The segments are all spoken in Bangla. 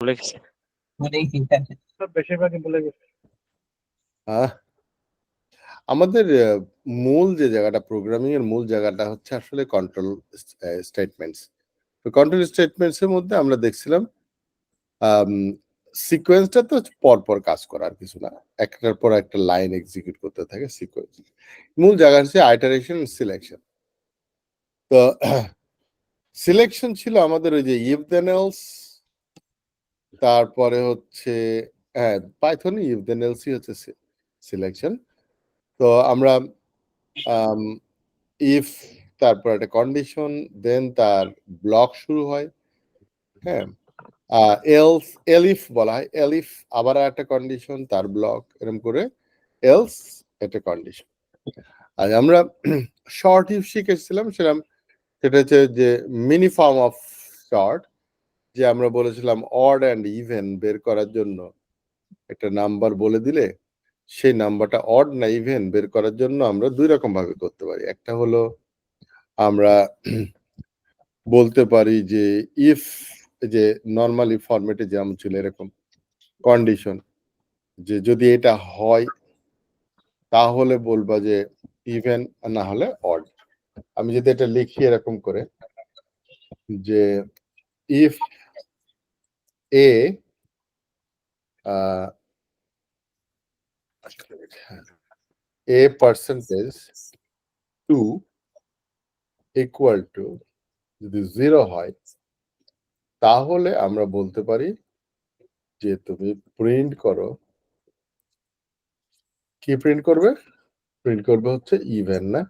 বলে গেছে। বেশিরভাগই বলে গেছে। আমাদের মূল যে জায়গাটা, প্রোগ্রামিং এর মূল জায়গাটা হচ্ছে আসলে কন্ট্রোল স্টেটমেন্টস। তো কন্ট্রোল স্টেটমেন্টস এর মধ্যে আমরা দেখছিলাম সিকোয়েন্সটা তো পরপর কাজ করা, আর কিছু না, একটার পর একটা লাইন এক্সিকিউট করতে থাকে সিকোয়েন্স। মূল জায়গা হচ্ছে আইটারেশন সিলেকশন। তো সিলেকশন ছিল আমাদের ওই যে ইফ দেন এলস, তারপরে হচ্ছে হ্যাঁ পাইথন ইফ দেন এলসই হচ্ছে সিলেকশন। তো আমরা ইফ তারপর একটা কন্ডিশন, দেন তার ব্লক শুরু হয়, হ্যাঁ, এলস এলিফ বলা হয়, এলিফ আবার একটা কন্ডিশন, তার ব্লক, এরকম করে এলস একটা কন্ডিশন। আর আমরা শর্ট ইফ শিখেছিলাম, সেটা হচ্ছে যে মিনি ফর্ম অফ শর্ট, যে আমরা বলেছিলাম অড অ্যান্ড ইভেন বের করার জন্য একটা নাম্বার বলে দিলে সেই নাম্বারটা অড না ইভেন বের করার জন্য আমরা দুই রকম ভাবে করতে পারি। একটা হলো আমরা বলতে পারি যে ইফ, যে নর্মালি ফরম্যাটে যেমন ছিল এরকম কন্ডিশন, যে যদি এটা হয় তাহলে বলবা যে ইভেন, না হলে অড। আমি যদি এটা লিখি এরকম করে যে if a percentage 2 equal to যদি 0 হয়, তাহলে আমরা বলতে পারি যে তুমি প্রিন্ট করো, কি প্রিন্ট করবে? প্রিন্ট করবে হচ্ছে ইভেন, না?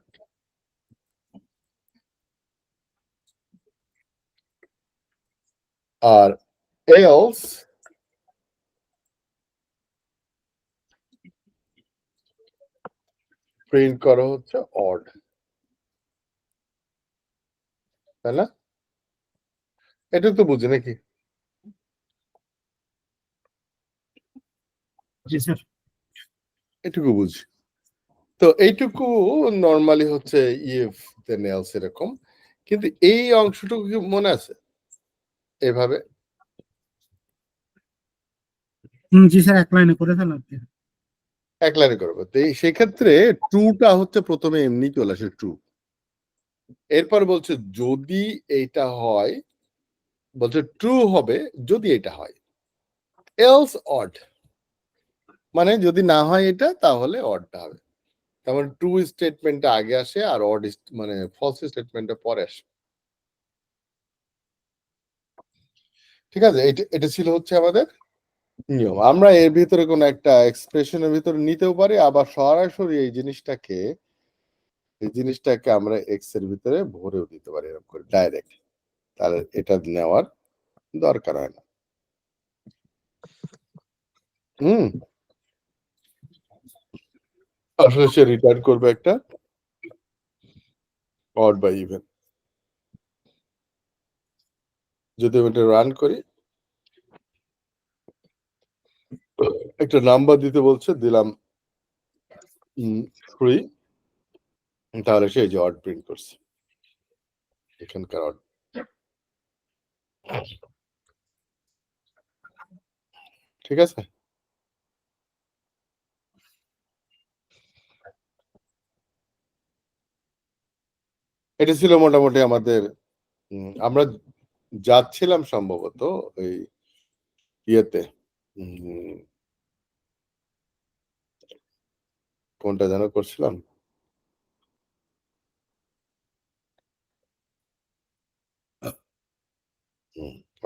আর এলস প্রিন্ট করো হচ্ছে অড, তাই না? এটা তো বুঝি নাকি? এটুকু বুঝি। তো এইটুকু নর্মালি হচ্ছে ইফ দেন এলস এরকম, কিন্তু এই অংশটুকু কি মনে আছে এভাবে? জি স্যার, এক লাইনে করে ফেলা আপনি। এক লাইনে করবো। তো সেক্ষেত্রে ট্রুটা হচ্ছে প্রথমে এমনি চলে আসে ট্রু, এরপর বলছে যদি এইটা হয়, বলছে ট্রু হবে যদি এটা হয়, এলস অড, মানে যদি না হয় এটা তাহলে অডটা হবে। তার মানে ট্রু স্টেটমেন্টটা আগে আসে আর অড মানে ফলস স্টেটমেন্টটা পরে আসে। ঠিক আছে, এটা ছিল হচ্ছে আমাদের নিয়ম। আমরা এর ভিতরে কোনো একটা এক্সপ্রেশনের ভিতরে নিতেও পারি, আবার সরাসরি এই জিনিসটাকে আমরা এক্স এর ভিতরে ভরেও দিতে পারি এরকম করে ডাইরেক্ট, তাহলে এটা নেওয়ার দরকার হয় না। আসলে সে রিটার্ন করবে একটা অড বা ইভেন। যদি আমি এটা রান করি, একটা নাম্বার দিতে বলছে, দিলাম 3, তাহলে সে যে অড প্রিন্ট করছে এখানকার অড। ঠিক আছে, এটা ছিল মোটামুটি আমাদের। আমরা যাচ্ছিলাম সম্ভবত ওই ইয়েতে, কোনটা যেন করছিলাম,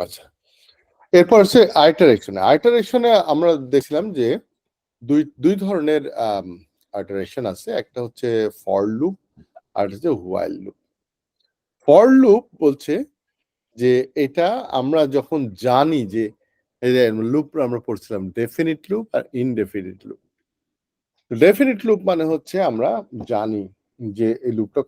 আচ্ছা। এরপর হচ্ছে আইটারেশনে আমরা দেখছিলাম যে দুই ধরনের আইটারেশন আছে, একটা হচ্ছে ফর লুপ আর হচ্ছে হোয়াইল লুপ। ফর লুপ বলছে যে এটা আমরা যখন জানি যে লুপ আমরা পড়ছিলাম ডেফিনিট লুপ আর ইনডেফিনিট লুপ। ডেফিনিট লুপ মানে হচ্ছে আমরা জানি যে এই লুপটা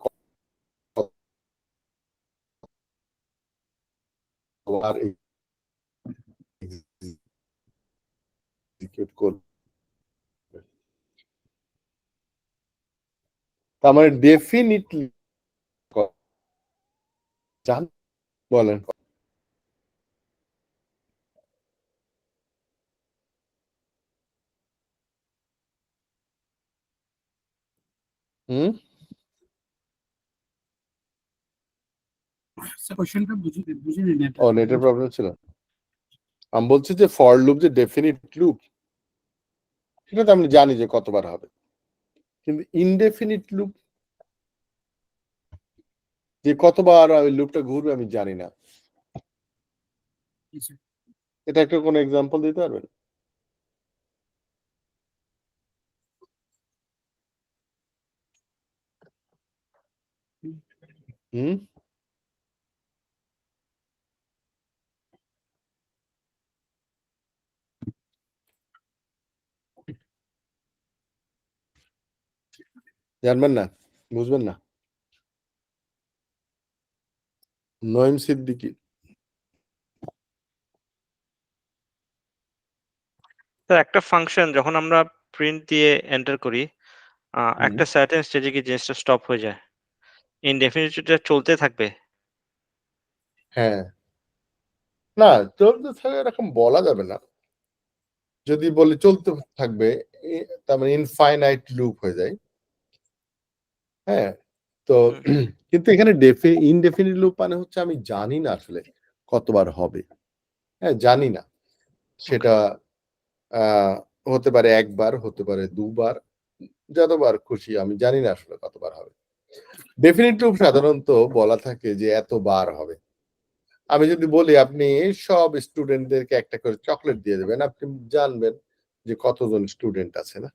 এক্সিকিউট করবে, তার মানে ডেফিনিটলি জান, বলেন। হুম কোশ্চেনটা বুঝিনি নেট। ও নেটের প্রবলেম ছিল। আমি বলছি যে ফর লুপ যে ডেফিনিট লুপ, সেটা তো আমি জানি যে কতবার হবে, কিন্তু ইনডেফিনিট লুপ যে কতবার ওই লুপটা ঘুরবে আমি জানি না। এটা একটা কোনো এক্সাম্পল দিতে পারবেন? হুম জানবেন না, বুঝবেন না? নঈম সিদ্দিকী। তো একটা ফাংশন যখন আমরা প্রিন্ট দিয়ে এন্টার করি, একটা সার্টেন স্টেজে কি জিনিসটা স্টপ হয়ে যায়? ইনডেফিনিটলিটা চলতে থাকবে? হ্যাঁ, না চলতে থাকে এরকম বলা যাবে না। যদি বলি চলতে থাকবে, তার মানে ইনফাইনাইট লুপ হয়ে যায়। হ্যাঁ, তো কিন্তু এখানে ইনডেফিনিট লুপ মানে হচ্ছে আমি জানি না আসলে কতবার হবে। হ্যাঁ, জানি না। সেটা হতে পারে একবার, হতে পারে দুবার, যতবার খুশি, আমি জানি না আসলে কতবার হবে। ডেফিনিট লুপ সাধারণত বলা থাকে যে এতবার হবে। আমি যদি বলি আপনি সব স্টুডেন্টদেরকে একটা করে চকলেট দিয়ে দেবেন, আপনি জানবেন যে কতজন স্টুডেন্ট আছে, না?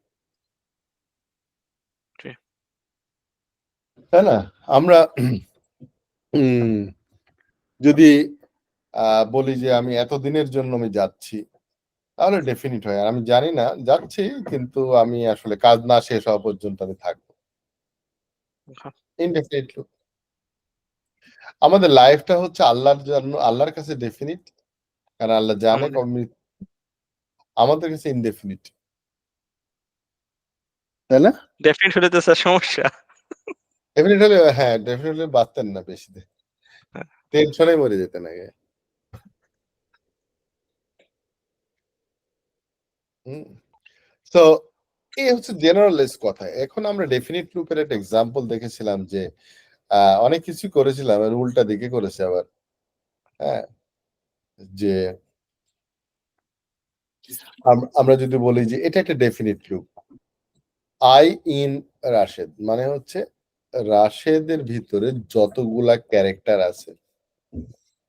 ঠিক। তাই না? আমরা যদি বলি যে আমি এতদিনের জন্য আমি যাচ্ছি, তাহলে ডেফিনিট হয়। আর আমি জানি না যাচ্ছি, কিন্তু আমি আসলে কাজ না শেষ হওয়া পর্যন্ত আমি থাকবো, ইনডেফিনিট লুপ। আমাদের লাইফটা হচ্ছে আল্লাহর জন্য, আল্লাহর কাছে ডেফিনিট, কারণ আল্লাহ জানে আমাদের কাছে ইনডেফিনিট, তাই না? ডেফিনিট হলে তো স্যার সমস্যা। ডেফিনিট হলে, হ্যাঁ ডেফিনিট হলে বাঁচতেন না বেশি দিন, টেনশনে মরে যেতেন আগে। তো এই হচ্ছে জেনারেলিস্ট কথা। এখন আমরা ডেফিনিট লুপের একটা এক্সাম্পল দেখেছিলাম যে অনেক কিছু করেছিলাম আর উল্টা দিকে করেছে আবার। হ্যাঁ, যে আমরা যদি বলি যে এটা একটা definite loop, I in Rashed মানে হচ্ছে রাশেদের ভিতরে যতগুলা ক্যারেক্টার আছে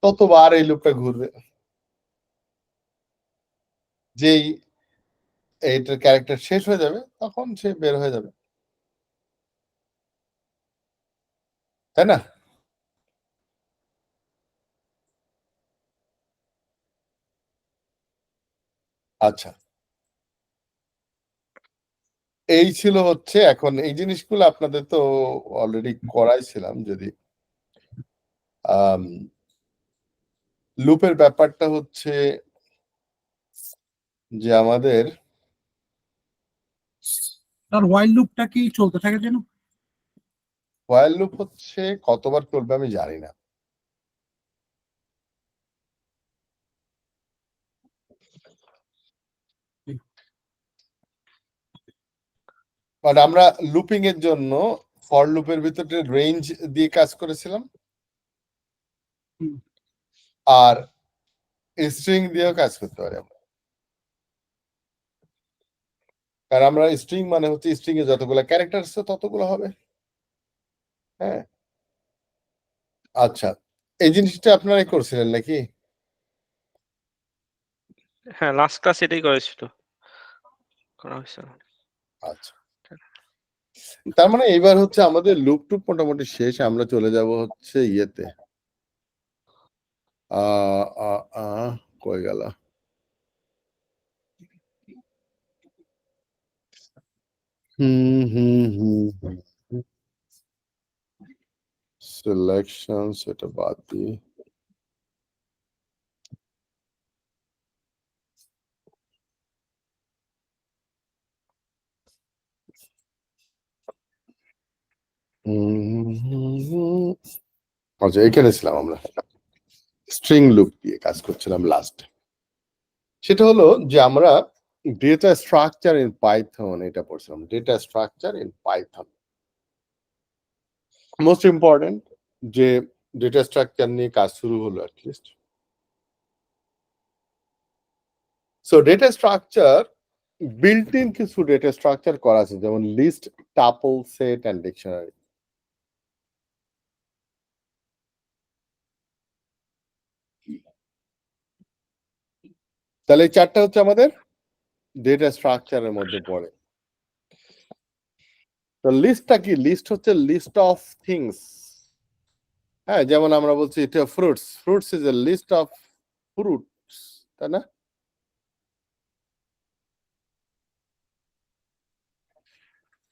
ততবার এই লুপটা ঘুরবে। যেই এইটার ক্যারেক্টার শেষ হয়ে যাবে তখন সে বের হয়ে যাবে, তাই না? আচ্ছা, এই ছিল হচ্ছে, এখন এই জিনিসগুলো আপনাদের তো অলরেডি করাইছিলাম। যদি লুপের ব্যাপারটা হচ্ছে যে আমাদের তার ওয়াইল লুপটা কি চলতে থাকে যেন? হোয়াইল লুপ হচ্ছে কতবার চলবে আমি জানি না। বাট আমরা লুপিং এর জন্য ফর লুপের ভিতরে রেঞ্জ দিয়ে কাজ করেছিলাম, আর স্ট্রিং দিয়েও কাজ করতে পারি আমরা। কারণ আমরা স্ট্রিং মানে হচ্ছে স্ট্রিং এ যতগুলো ক্যারেক্টার আছে ততগুলো হবে। হ্যাঁ, আচ্ছা, এই জিনিসটা আপনারাই করছিলেন নাকি? হ্যাঁ, লাস্ট ক্লাস এটাই করা হয়েছিল। আচ্ছা, তার মানে এইবার হচ্ছে আমাদের লুপ টুপ মোটামুটি শেষ। আমরা চলে যাব হচ্ছে ইয়েতে, কই গেল? সিলেকশন, সেটা বাদ দিয়ে আচ্ছা, এখানে ছিলাম আমরা, স্ট্রিং লুপ দিয়ে কাজ করছিলাম লাস্ট। সেটা হলো যে আমরা ডেটা স্ট্রাকচার ইন পাইথন এটা পড়ছিলাম, data structure in Python. Most important যে ডেটা স্ট্রাকচার নিয়ে কাজ শুরু হলো at least. So data structure built in কিছু ডেটা স্ট্রাকচার করা আছে, যেমন list, tuple, set and dictionary. তাহলে এই চারটা হচ্ছে আমাদের ডেটা স্ট্রাকচারের মধ্যে পড়ে। তো লিস্টটা কি? লিস্ট হচ্ছে লিস্ট অফ থিংস। হ্যাঁ, যেমন আমরা বলছি এটা fruits, fruits is a list of fruits, তাই না?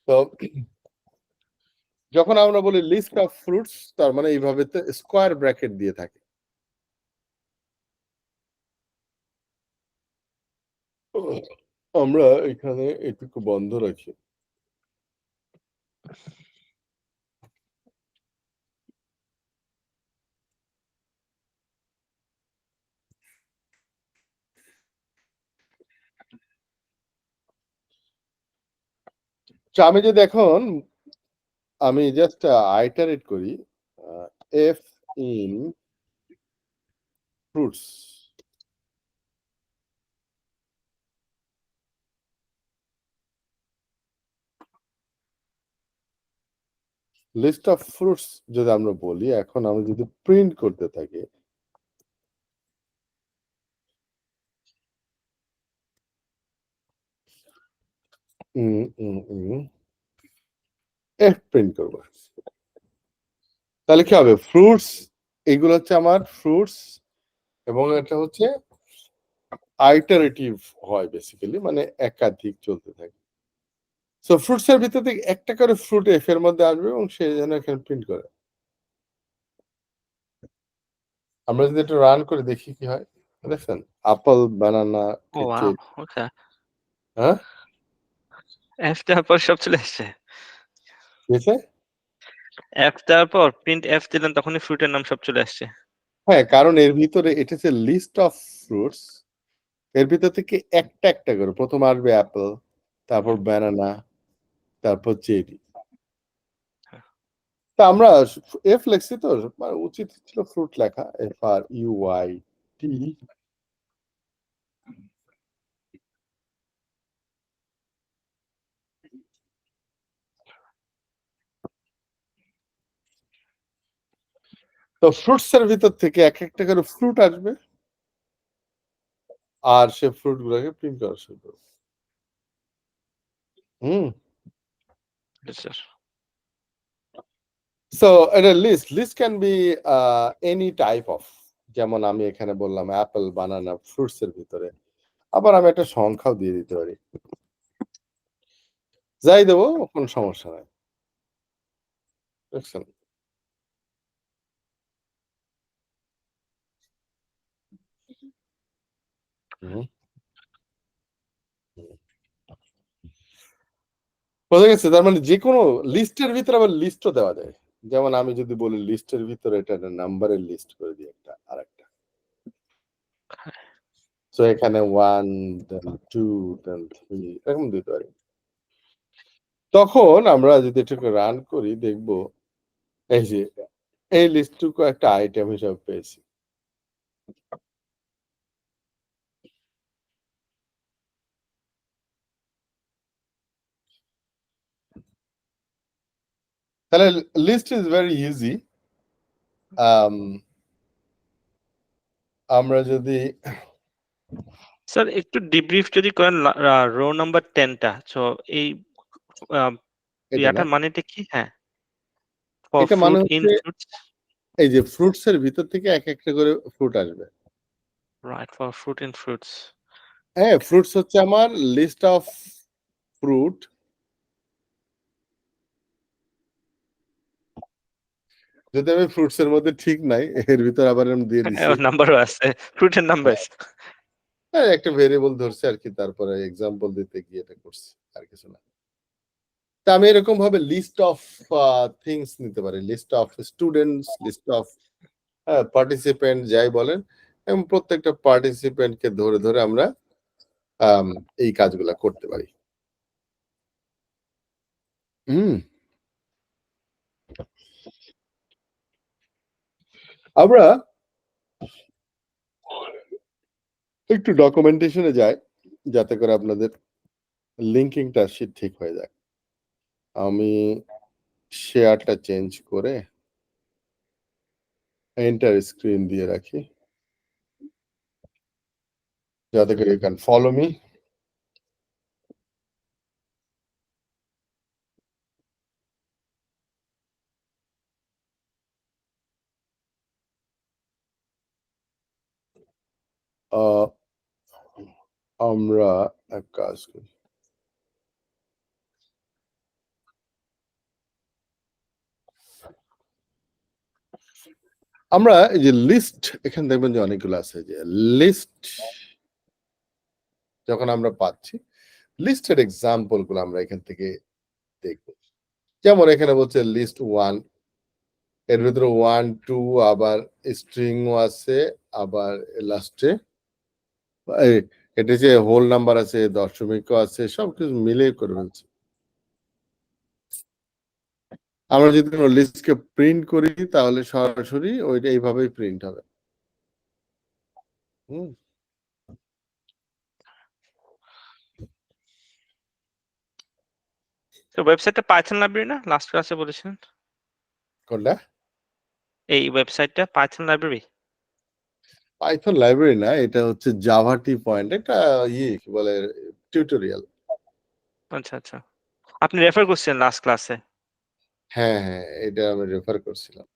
তো যখন আমরা বলি লিস্ট অফ ফ্রুটস, তার মানে এইভাবে স্কোয়ার ব্র্যাকেট দিয়ে থাকে। আমরা এখানে এটুকু বন্ধ রাখি। আমি যদি এখন আমি জাস্ট আইটারেট করি f in fruits, list of fruits যদি আমরা বলি, এখন আমি যদি প্রিন্ট করতে থাকি, এফ প্রিন্ট করবো, তাহলে কি হবে? ফ্রুটস, এগুলো হচ্ছে আমার ফ্রুটস, এবং এটা হচ্ছে আইটারেটিভ হয় বেসিক্যালি, মানে একাধিক চলতে থাকে। সো ফ্রুটস এর ভিতর থেকে একটা করে ফ্রুট এফ এর মধ্যে আসবে এবং সে যেন এখানে প্রিন্ট করে। আমরা যদি এটা রান করে দেখি কি হয়, দেখছেন? আপেল, বানানা, ও ওয়াও, ওকে। হ্যাঁ, এফ দেওয়ার পর সব চলে আসছে। ঠিক আছে? এফ দেওয়ার পর প্রিন্ট এফ দিলেন, তখনই ফ্রুটের নাম সব চলে আসছে। হ্যাঁ, কারণ এর ভিতরে এটা হচ্ছে লিস্ট অফ ফ্রুটস, এর ভিতর থেকে একটা একটা করে প্রথম আসবে অ্যাপেল, তারপর ব্যানানা, তারপর চেরি। তা আমরা এফ লেখছি, তো মানে উচিত ছিল ফ্রুট লেখা, F are you Y T. তো ফ্রুটস এর ভিতর থেকে এক একটা করে ফ্রুট আসবে, আর সে ফ্রুট গুলোকে প্রিন্ট করা শুরু করবে। হুম। স্যার, সো এটা list, list can be any type of, যেমন আমি এখানে বললাম অ্যাপেল, বানানা, ফ্রুটস এর ভিতরে। আবার আমি একটা সংখ্যাও দিয়ে দিতে পারি, যাই দেবো, কোনো সমস্যা নাই। দেখছেন? হুম। বোঝা গেছে? তার মানে যে কোনো লিস্টের ভিতরে আবার লিস্টও দেওয়া যায়। যেমন আমি যদি বলি লিস্টের ভিতরে এটা একটা নাম্বারের লিস্ট করে দিই, একটা আরেকটা। সো এখানে 1 দেন 2 দেন 3 এরকম দিতে পারি। তখন আমরা যদি এটাকে রান করি, দেখব এই যে এই লিস্টটুকু একটা আইটেম হিসাবে পেয়েছি। তাহলে লিস্ট ইজ ভেরি ইজি। আমরা যদি স্যার একটু ডিব্রিফ যদি করেন রো নাম্বার 10 টা। সো এই এটা না, ইয়াটার মানেটা কি? হ্যাঁ, ফর এটা মানে ফ্রুট ইন হচ্ছে ফ্রুটস, এই যে ফ্রুটস এর ভিতর থেকে এক একটা করে ফ্রুট আসবে। Right, for fruit in fruits. হ্যাঁ, ফ্রুটস হচ্ছে আমার লিস্ট অফ ফ্রুট। যদি আমি ফ্রুটস এর মধ্যে ঠিক নাই, এর ভিতর আবার আমি দিয়ে দিছি। নাম্বারও আছে, ফ্রুটের নাম্বার। হ্যাঁ, একটা ভেরিয়েবল ধরছি আর কি, তারপরে এক্সাম্পল দিতে গিয়ে এটা করছি, আর কিছু না। তা আমি এরকম ভাবে লিস্ট অফ থিংস নিতে পারি, list of students, list of participant, যাই বলেন, এবং প্রত্যেকটা পার্টিসিপেন্টকে ধরে ধরে আমরা এই কাজগুলা করতে পারি। হুম। আমরা একটু ডকুমেন্টেশনে যাই যাতে করে আপনাদের লিঙ্কিংটা ঠিক হয়ে যায়। আমি শেয়ারটা চেঞ্জ করে এন্টার স্ক্রিন দিয়ে রাখি যাতে করে ইউ ক্যান ফলো মি। আমরা এক কাজ করি, আমরা এই যে লিস্ট এখানে দেখবেন যে অনেকগুলো আছে, যে লিস্ট যখন আমরা পাচ্ছি লিস্টের এক্সাম্পল গুলো আমরা এখান থেকে দেখব। যেমন এখানে বলছে লিস্ট 1, এর ভিতরে 1 2 আবার স্ট্রিংও আছে, আবার লাস্টে এটা যে হোল নাম্বার আছে, দশমিকও আছে, সবকিছু মিলে করে ফেলছে। আমরা যদি কোনো লিস্টকে প্রিন্ট করি তাহলে সরাসরি ওইটা এইভাবেই প্রিন্ট হবে। তো ওয়েবসাইটটা পাইথন লাইব্রেরি না, লাস্ট ক্লাসে বলেছিলেন? কোনটা? এই ওয়েবসাইটটা পাইথন লাইব্রেরি? পাইথন লাইব্রেরি না, এটা হচ্ছে জাভা টি পয়েন্ট, একটা কি বলে টিউটোরিয়াল। আচ্ছা আচ্ছা, আপনি রেফার করছিলেন লাস্ট ক্লাসে। হ্যাঁ হ্যাঁ, এটা আমি রেফার করছিলাম।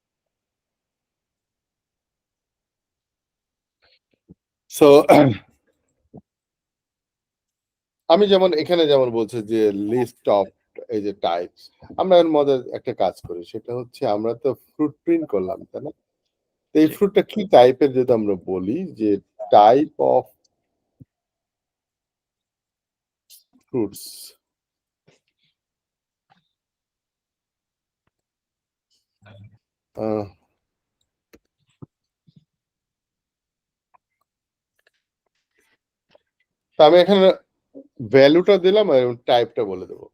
সো আমি যেমন এখানে যেমন বলছে যে লিস্ট অফ এই যে টাইপস, আমরা এর মধ্যে একটা কাজ করি, সেটা হচ্ছে আমরা তো ফ্রুট প্রিন্ট করলাম, তাই না? তো এই ফ্রুটটা কি টাইপের যদি আমরা বলি যে টাইপ অফ ফ্রুটস, তো আমি এখানে ভ্যালুটা দিলাম আর টাইপটা বলে দেবো।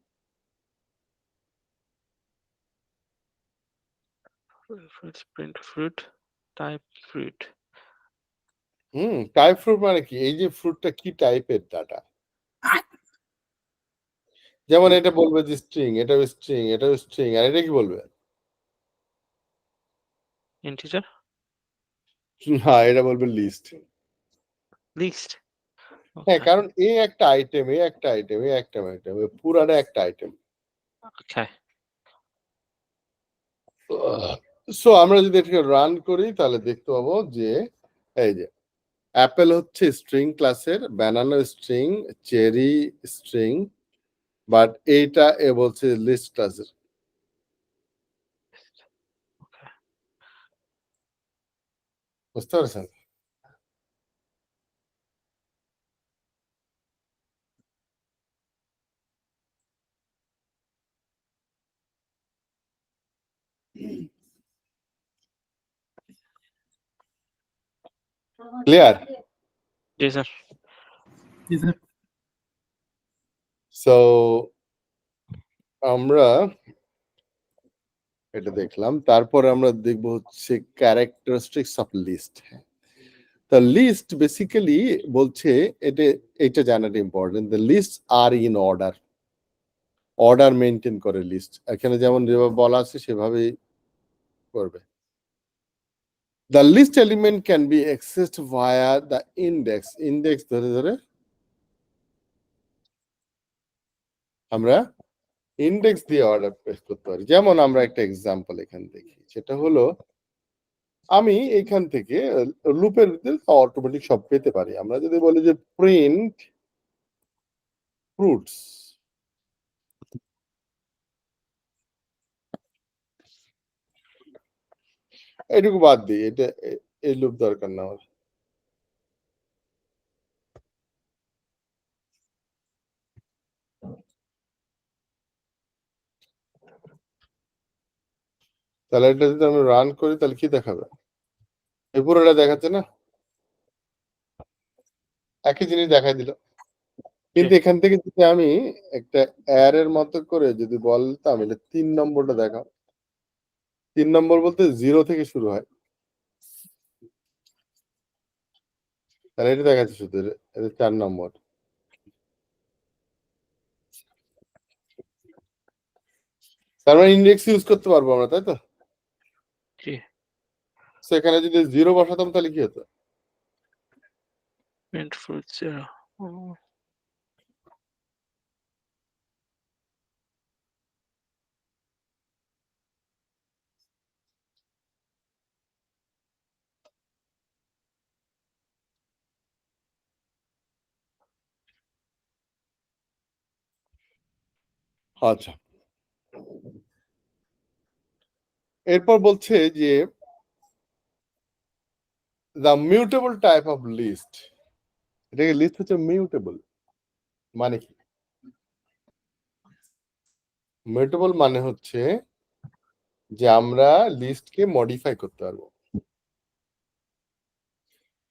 Print fruit, type fruit. Type fruit মানে কি, এই যে ফ্রুটটা কি টাইপের ডাটা। যেমন এটা বলবে যে স্ট্রিং, এটাও স্ট্রিং, এটাও স্ট্রিং, আর এটা কি বলবে? ইন্টিজার। হ্যাঁ, এটা বলবে লিস্ট। লিস্ট। হ্যাঁ, কারণ এ একটা আইটেম, এ একটা আইটেম, এ একটা আইটেম, পুরাটা একটা আইটেম। ওকে। সো আমরা যদি এটাকে রান করি তাহলে দেখতে পাবো যে এই যে অ্যাপেল হচ্ছে স্ট্রিং ক্লাসের, banana string, cherry string, but এইটা এ বলছে লিস্ট ক্লাসের। বুঝতে পারছেন? ক্লিয়ার? জি স্যার। জি স্যার। সো আমরা এটা দেখলাম, তারপর আমরা দেখবো হচ্ছে characteristics of list. The list basically বলছে এটা জানাটা important, the lists are in order, order maintain করে লিস্ট, এখানে যেমন যেভাবে বলা আছে সেভাবেই করবে। The list element can be accessed via the index, index ধরে ধরে আমরা ইন্ডেক্স দিয়ে অর্ডার প্লেস করতে পারি। যেমন আমরা একটা এক্সাম্পল এখান দেখি, সেটা হলো আমি এখান থেকে লুপের ভিতরে অটোমেটিক সব পেতে পারি। আমরা যদি বলি যে প্রিন্ট ফ্রুটস, এটুকু বাদ দিই, এটা এই লুপ দরকার না আমার। তাহলে এটা যদি আমি রান করি তাহলে কি দেখাবে? এই পুরোটা দেখাচ্ছে না, একই জিনিস দেখাই দিল। কিন্তু এখান থেকে যদি আমি একটা এর মতো করে যদি বলতাম এটা 3 নম্বরটা দেখাও, 3 নম্বর বলতে 0 থেকে শুরু হয়, তাহলে এটা দেখাচ্ছে শুধু এটা 4 নম্বর। তার মানে ইন্ডেক্স ইউজ করতে পারবো আমরা, তাই তো? জি। সেখানে যদি 0 বসাতাম তাহলে কি হতো? প্রিন্ট ফুল 0 ও আচ্ছা। এরপর বলছে যে the mutable type of list, এটাকে লিস্ট হচ্ছে মিউটেবল মানে কি? মিউটেবল মানে হচ্ছে যে আমরা লিস্টকে মডিফাই করতে পারবো,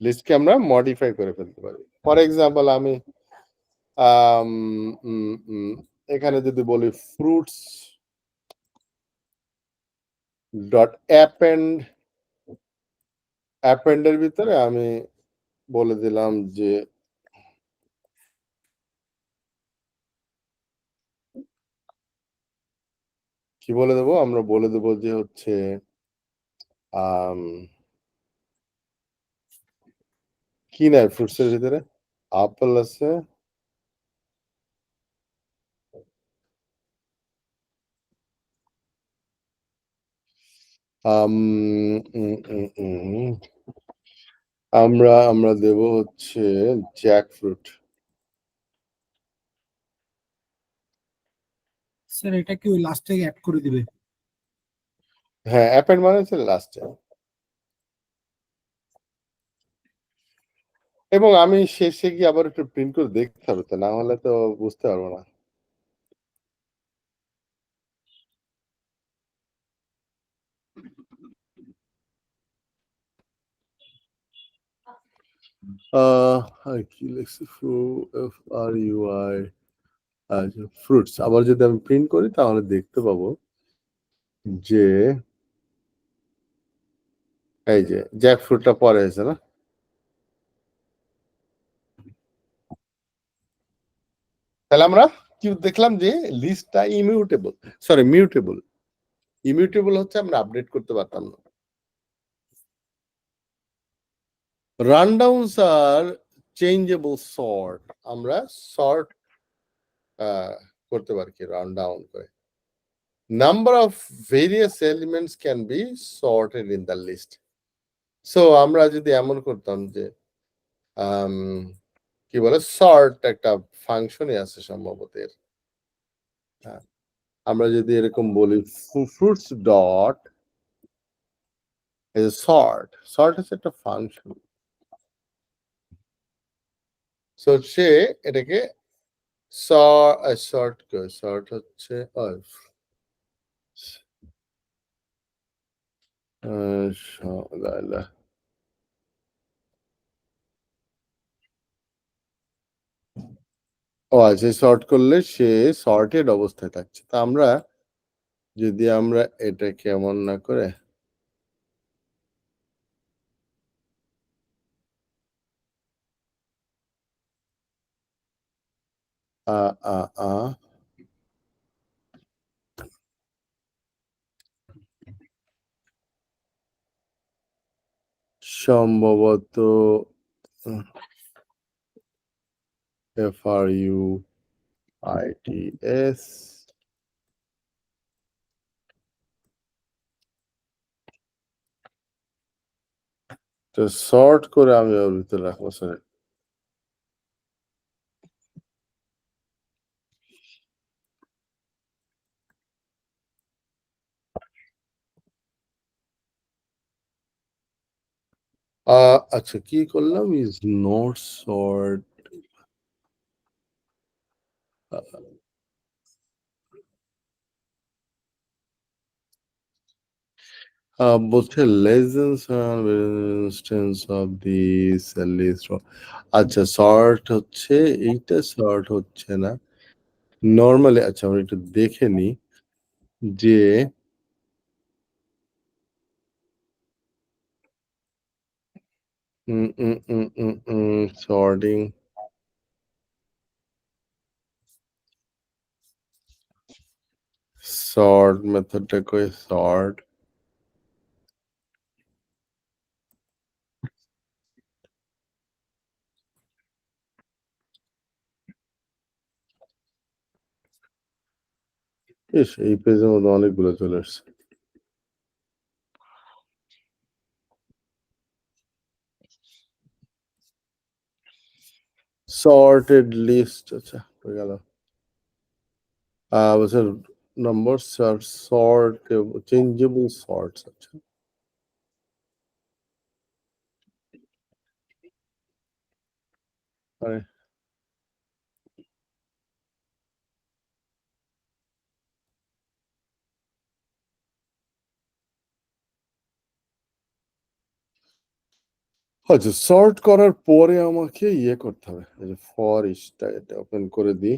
লিস্টকে আমরা মডিফাই করে ফেলতে পারি। ফর এক্সাম্পল আমি এখানে যদি বলি ফ্রুটস ডট অ্যাপেন্ডের ভিতরে আমি বলে দিলাম যে কি বলে দেবো, আমরা বলে দেবো যে হচ্ছে কি নাই ফ্রুটস এর ভিতরে, আপেল আছে, আমরা দেব হচ্ছে জ্যাক ফ্রুট। স্যার এটা কি ওই লাস্টে অ্যাড করে দিবে? হ্যাঁ, অ্যাপেন্ড মানে হচ্ছে লাস্টে। এবং আমি শেষে গিয়ে আবার একটু প্রিন্ট করে দেখতে হবে, তো না হলে তো বুঝতে পারবো না। কি লিখছি, FRUI, আচ্ছা ফ্রুটস। আবার যদি আমি প্রিন্ট করি তাহলে দেখতে পাবো যে এই যে জ্যাক ফ্রুটটা পরে আছে না? তাহলে আমরা কি দেখলাম যে লিস্টটা ইমিউটেবল, সরি মিউটেবল। ইমিউটেবল হচ্ছে আমরা আপডেট করতে পারতাম না। রানডাউনস আর চেঞ্জেবল সর্ট, আমরা সর্ট করতে পারি কি রানডাউন করে। Number of various elements can be sorted in the list. So আমরা যদি এমন করতাম যে কি বলে সর্ট একটা ফাংশনই আছে সম্ভবত এর, হ্যাঁ, আমরা যদি এরকম বলি ফ্রুটস ডট সর্ট, সর্ট হচ্ছে একটা ফাংশন। সো সে এটাকে সর্ট করে, সর্ট হচ্ছে ও আচ্ছা, শর্ট করলে সে সর্টেড অবস্থায় থাকছে। তা আমরা যদি আমরা এটাকে এমন না করে আ আ আ সম্ভবত FRUITS তো শর্ট করে আমি ওর ভিতরে রাখবো স্যার। আচ্ছা কি করলাম, ইজ নট শর্ট, বলছে legends instance of this list. আচ্ছা শর্ট হচ্ছে এইটা, শর্ট হচ্ছে না নর্মালি। আচ্ছা আমরা একটু দেখে নি যে Sorting. Sort মেথডটা কই sort ইস এই পেজের মধ্যে অনেকগুলো চলে আসছে sorted list আচ্ছা হয়ে গেল বলছে numbers are sort changeable sorts আচ্ছা আরে আচ্ছা সর্ট করার পরে আমাকে ইয়ে করতে হবে এই যে ফর ইসটা এটা ওপেন করে দিই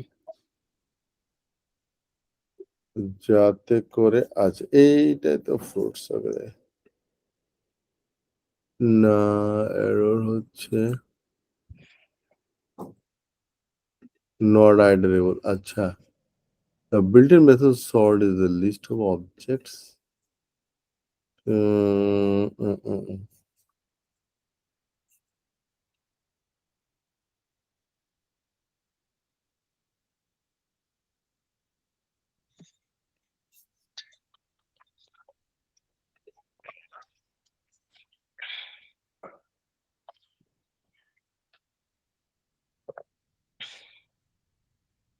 যাতে করে আচ্ছা এইটাই তো ফ্রুটস হবে না এরর হচ্ছে not iterable আচ্ছা the built-in method sort is a list of objects mm, mm, mm, mm.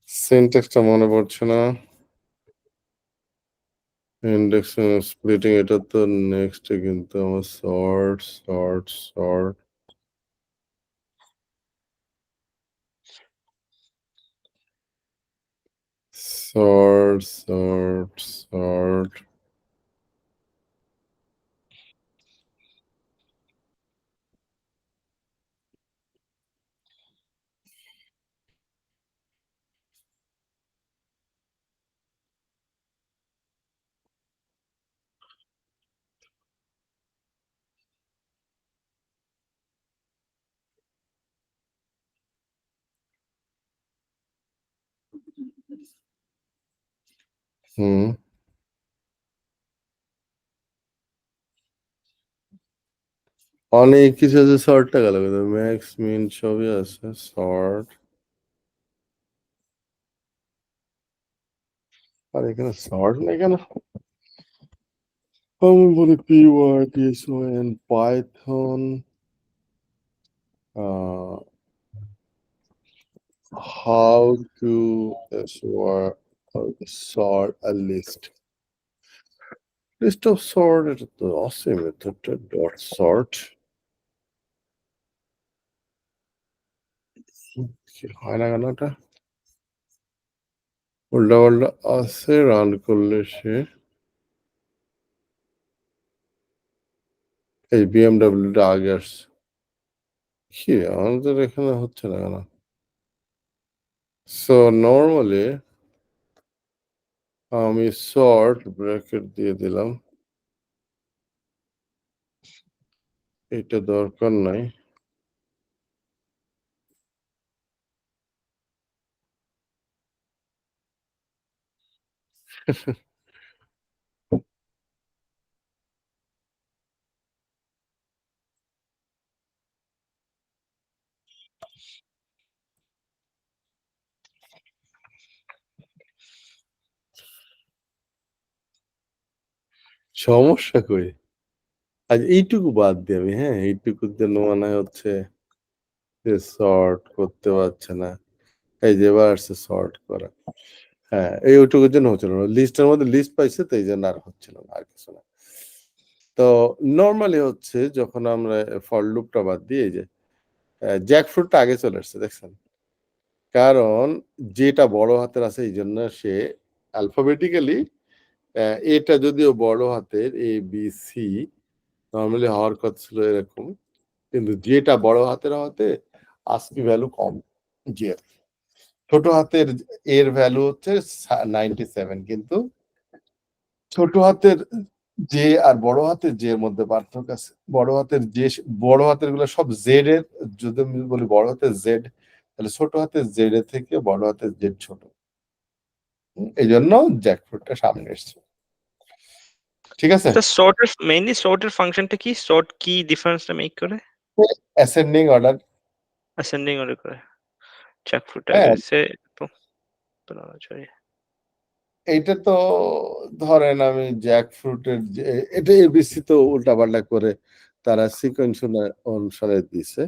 সিনট্যাক্সটা মনে পড়ছে না ইন্ডেক্স স্প্লিটিং এটা তো নেক্সট কিন্তু আমার sort sort sort sort sort sort হুম অনেক কিছু আছে সর্টটা গেল ম্যাক্স মিন সবই আছে সর্ট আর এখানে সর্ট নেই কেন আমি বলি py Python how to sort a list of sort এটা তো আছে মেথডটা ডট সর্ট কি হয় না কেন এটা উল্টা পাল্টা আছে রান করলে সে এই বিএমডব্লিউটা আগে আসছে কি আমাদের এখানে হচ্ছে না কেন সো নর্মালি আমি সর্ট ব্র্যাকেট দিয়ে দিলাম এটা দরকার নাই সমস্যা কই আজ এইটুকু বাদ দিয়ে আমি হ্যাঁ এইটুকুর জন্য মনে হচ্ছে যে সর্ট করতে পারছে না এই যে এবার আসছে সর্ট করা হ্যাঁ এই ওইটুকুর জন্য হচ্ছিল না লিস্টের মধ্যে লিস্ট পাইছে তো এই জন্য আর হচ্ছিল না আর কিছু না তো নর্মালি হচ্ছে যখন আমরা ফর লুপটা বাদ দিয়ে যে জ্যাকফ্রুটটা আগে চলে আসছে দেখছেন কারণ যেটা বড় হাতের আছে এই জন্য সে অ্যালফাবেটিক্যালি এটা যদিও বড় হাতের এ বি সি নর্মালি হওয়ার কথা ছিল এরকম কিন্তু যেটা বড় হাতের হতে আস্কি ভ্যালু কম যে ছোট হাতের এর ভ্যালু হচ্ছে 97 কিন্তু ছোট হাতের জে আর বড় হাতের জে এর মধ্যে পার্থক্য আছে। বড় হাতের গুলো সব জেড এর, যদি আমি বলি বড় হাতের জেড, তাহলে ছোট হাতের জেড এর থেকে বড় হাতের জেড ছোট। এই জন্য জ্যাকফ্রুটটা সামনে এসছে। ঠিক আছে, তো সর্টের মেইনলি সর্টের ফাংশনটা কি? সর্ট কি ডিফারেন্সটা মেক করে? Ascending order. অ্যাসেন্ডিং অর্ডার করে। জ্যাকফ্রুট হ্যাঁ, সে সরি। এইটা তো ধরেন আমি জ্যাকফ্রুটের যে এটা এবিসি তো উল্টাপাল্টা করে তারা সিকোয়েন্স অনুসারে দিছে।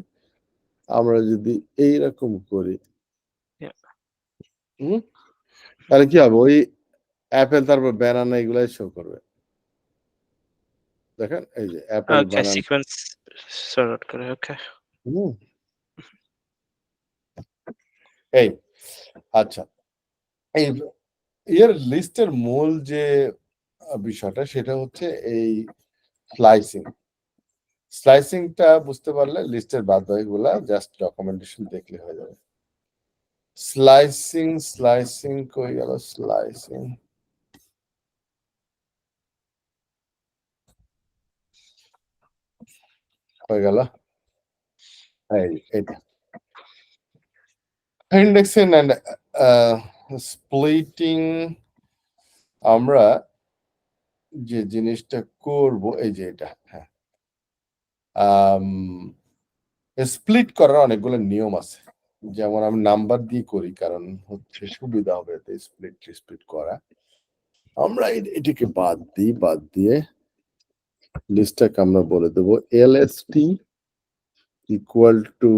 আমরা যদি এইরকম করি, তাহলে কি হবে? ওই অ্যাপেল তারপর ব্যানানা এগুলাই শো করবে। দেখেন এই যে অ্যাপেল ওকে, বানানা। সিকোয়েন্স সর্ট করে। ওকে। এই আচ্ছা, এই এর লিস্টের মূল যে বিষয়টা সেটা হচ্ছে এই স্লাইসিংটা বুঝতে পারলে লিস্টের বাদ বাকিগুলা জাস্ট ডকুমেন্টেশন দেখলে হয়ে যাবে। স্লাইসিং কই গেল? স্লাইসিং হয়ে গেল। এইটা ইন্ডেক্সিং এন্ড স্প্লিটিং। আমরা যে জিনিসটা করব এই যে এটা, হ্যাঁ, স্প্লিট করার অনেকগুলো নিয়ম আছে। যেমন আমি নাম্বার দিয়ে করি, কারণ হচ্ছে সুবিধা হবে এতে স্প্লিট করা। আমরা এটাকে বাদ দিয়ে লিস্টটাকে আমরা বলে দেবো LST equal to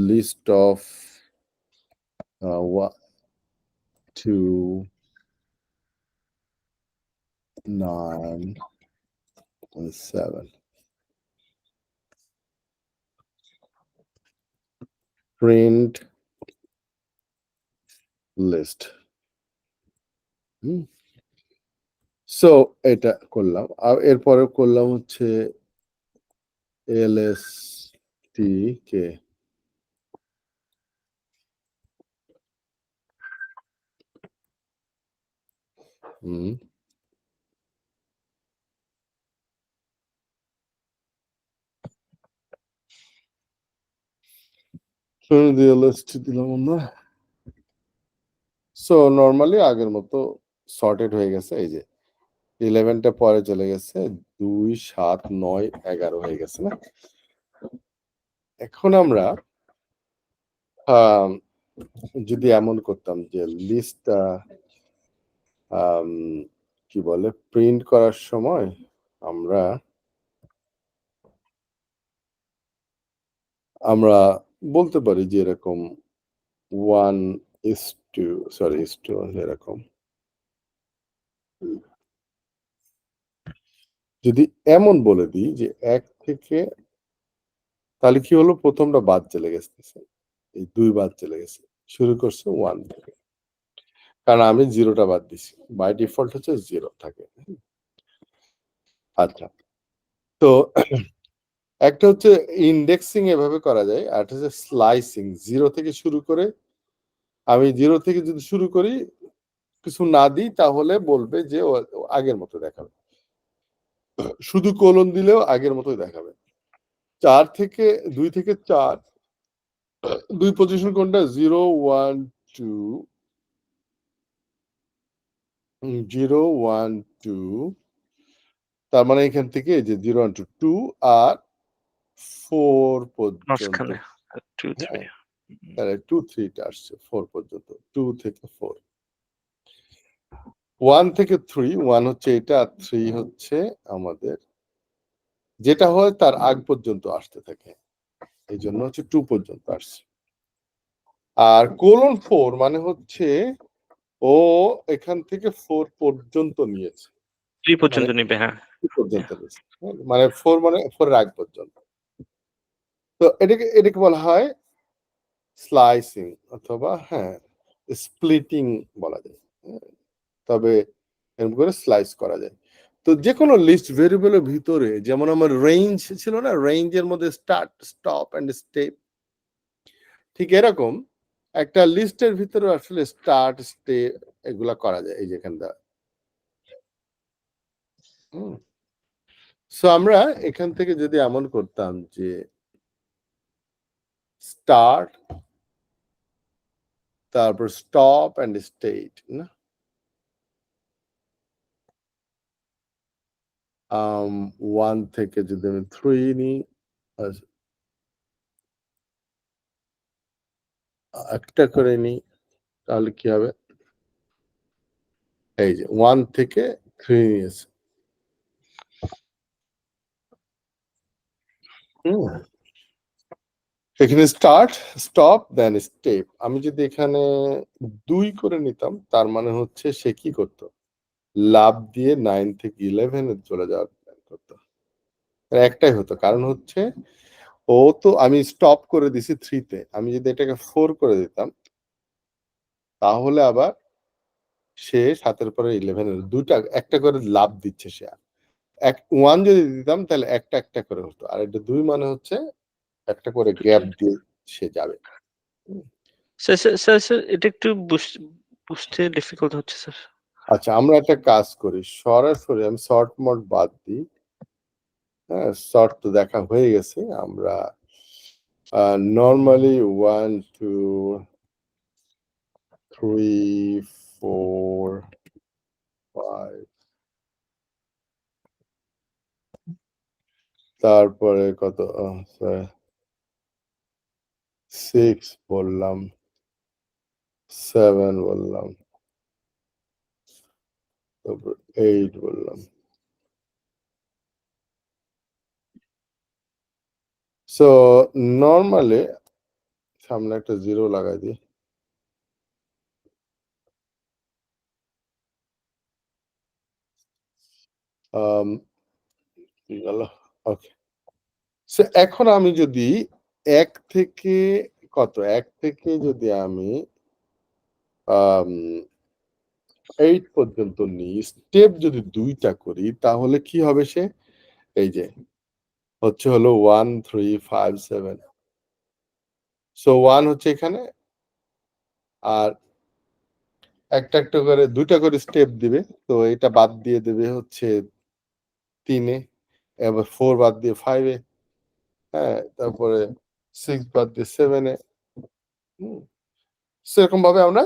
list of 2 9 7 print list. So এটা করলাম, আর এরপরে করলাম হচ্ছে এলএসটি কে এলএসটি দিলাম আমরা। সো নর্মালি আগের মতো সর্টেড হয়ে গেছে। এই যে 11টা পরে চলে গেছে, 2 7 9 11 হয়ে গেছে না? এখন আমরা যদি এমন করতাম যে লিস্টটা কি বলে প্রিন্ট করার সময় আমরা বলতে পারি যে এরকম 1:2 এরকম। যদি এমন বলে দিই যে 1 থেকে, তাহলে কি হলো? প্রথমটা বাদ চলে গেছে, এই 2 বাদ চলে গেছে, শুরু করছে 1 থেকে, কারণ আমি 0টা বাদ দিছি। বাই ডিফল্ট হচ্ছে 0 থাকে। আচ্ছা, তো একটা হচ্ছে ইন্ডেক্সিং এভাবে করা যায়, আর একটা হচ্ছে স্লাইসিং। 0 থেকে শুরু করে, আমি 0 থেকে যদি শুরু করি কিছু না দিই তাহলে বলবে যে ও আগের মতো দেখাবে, শুধু কোলন দিলেও আগের মতোই দেখাবে। 2 থেকে 4 2 পজিশন কোনটা? 0 1 2 0 1 2, তার মানে এখান থেকে যে 0 1 2 2 আর 4 পর্যন্ত। মাঝখানে 2 3। হ্যাঁ, তাহলে 2 3 টা আসছে 4 পর্যন্ত, 2 থেকে 4। 1 থেকে 3, 1 হচ্ছে এটা, আর 3 হচ্ছে আমাদের যেটা হয় তার আগ পর্যন্ত আসতে থাকে, এই জন্য হচ্ছে 2 পর্যন্ত আসছে। আর কোলন 4 মানে হচ্ছে ও এখান থেকে 4 পর্যন্ত নিয়েছে, 3 মানে পর্যন্ত নিবে। হ্যাঁ। 2 পর্যন্ত নিয়েছে, মানে 4 মানে 4 এর আগ পর্যন্ত। তো এটাকে বলা হয় স্লাইসিং অথবা হ্যাঁ স্প্লিটিং বলা যায়। তবে এরকম করে স্লাইস করা যায়। তো যে কোনো লিস্ট ভেরিয়েবলের ভিতরে, যেমন আমার রেঞ্জ ছিল না, রেঞ্জের মধ্যে স্টার্ট স্টপ এন্ড স্টেপ, ঠিক এরকম একটা লিস্টের ভিতরে আসলে স্টার্ট স্টে এগুলা করা যায় এই যেখানটা। সো আমরা এখান থেকে যদি এমন করতাম যে স্টার্ট তারপর স্টপ অ্যান্ড স্টেট না, 1 থেকে যদি আমি 3 নিই, একটা করে নিই, তাহলে কি হবে? এই যে 1 থেকে 3 নিয়েছে। এখানে স্টার্ট, স্টপ, দেন স্টেপ। আমি যদি এখানে 2 করে নিতাম, তার মানে হচ্ছে সে কি করতো? লাফ দিয়ে 9 থেকে 11 এ চলে যাওয়ার প্ল্যান করতো। একটাই হতো, কারণ হচ্ছে ও তো আমি স্টপ করে দিছি 3 তে। আমি যদি এটাকে 4 করে দিতাম, তাহলে আবার সে 7 এর পরে 11 এর 2টা একটা করে লাফ দিচ্ছে সে। 1 যদি দিতাম তাহলে একটা করে হতো। আর এটা 2 মানে হচ্ছে একটা করে গ্যাপ দিয়ে সে যাবে। স্যার এটা একটু বুঝতে ডিফিকাল্ট হচ্ছে স্যার। আচ্ছা, আমরা একটা কাজ করি, সরাসরি আমি শর্ট মোড বাদ দিই। হ্যাঁ, শর্ট তো দেখা হয়ে গেছে। আমরা নরমালি 1 2 3 4 5 তারপরে কত 6 বললাম, 7 বললাম, তারপর 8 বললাম। সো নরমালি সামনে একটা 0 লাগাই দিই। আম গেল। ওকে। সো এখন আমি যদি 1 থেকে কত? 1 থেকে যদি আমি আম 8 পর্যন্ত নিই, স্টেপ যদি 2 টা করি, তাহলে কি হবে সে? এই যে হচ্ছে হলো 1 3 5 7। সো 1 হচ্ছে এখানে, আর একটা করে 2 টা করে স্টেপ দিবে। তো এটা বাদ দিয়ে দেবে হচ্ছে 3 এ, এবার 4 বাদ দিয়ে 5 এ, হ্যাঁ? তারপরে 6 বাদ দিয়ে 7 এ। হুম? সেরকম ভাবে আমরা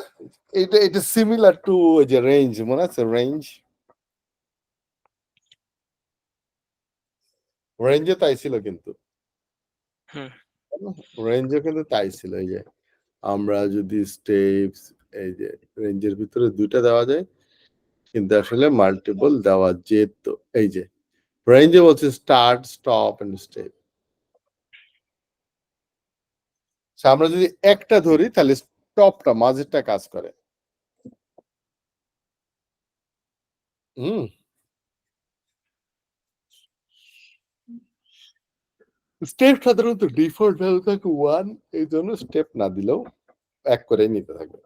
এটা সিমিলার টু ওই যে রেঞ্জ, মনে আছে রেঞ্জ? রেঞ্জে তাই ছিল কিন্তু। হুম। রেঞ্জে কিন্তু তাই ছিল। এই যে আমরা যদি স্টেপস, এই যে রেঞ্জের ভিতরে 2 টা দেওয়া যায়, কিন্তু আসলে মাল্টিপল দেওয়া যেত। এই যে রেঞ্জে বলছে স্টার্ট, স্টপ এন্ড স্টেপ। আমরা যদি একটা ধরি তাহলে স্টপটা মাঝেরটা কাজ করে। হুম? স্টেপ সাধারণত ডিফল্ট ভ্যালু থাকে 1, এই জন্য স্টেপ না দিলেও 1 করেই নিতে থাকবে।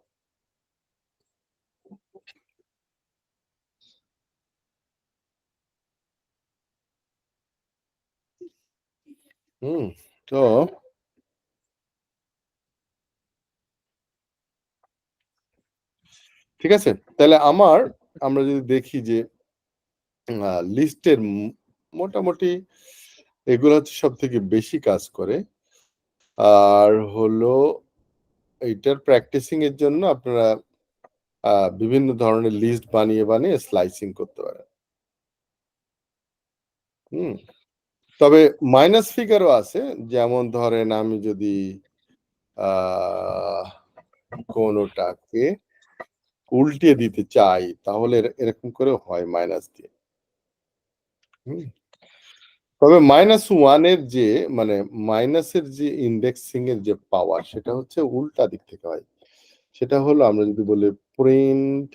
হুম? তো ঠিক আছে? তাহলে আমরা যদি দেখি যে লিস্টের মোটামুটি এগুলো হচ্ছে সবথেকে বেশি কাজ করে। আর হলো এইটার প্র্যাকটিসিং এর জন্য আপনারা বিভিন্ন ধরনের লিস্ট বানিয়ে স্লাইসিং করতে পারেন। হুম? তবে মাইনাস ফিগারও আছে। যেমন ধরেন আমি যদি আ কোনটাকে উল্টিয়ে দিতে চাই, তাহলে এরকম করেও হয় মাইনাস দিয়ে। হুম? তবে -1 এর যে মানে মাইনাসের যে ইন্ডেক্সিং এর যে পাওয়ার, সেটা হচ্ছে উল্টা দিক থেকে হয়। সেটা হলো আমরা যদি বলি প্রিন্ট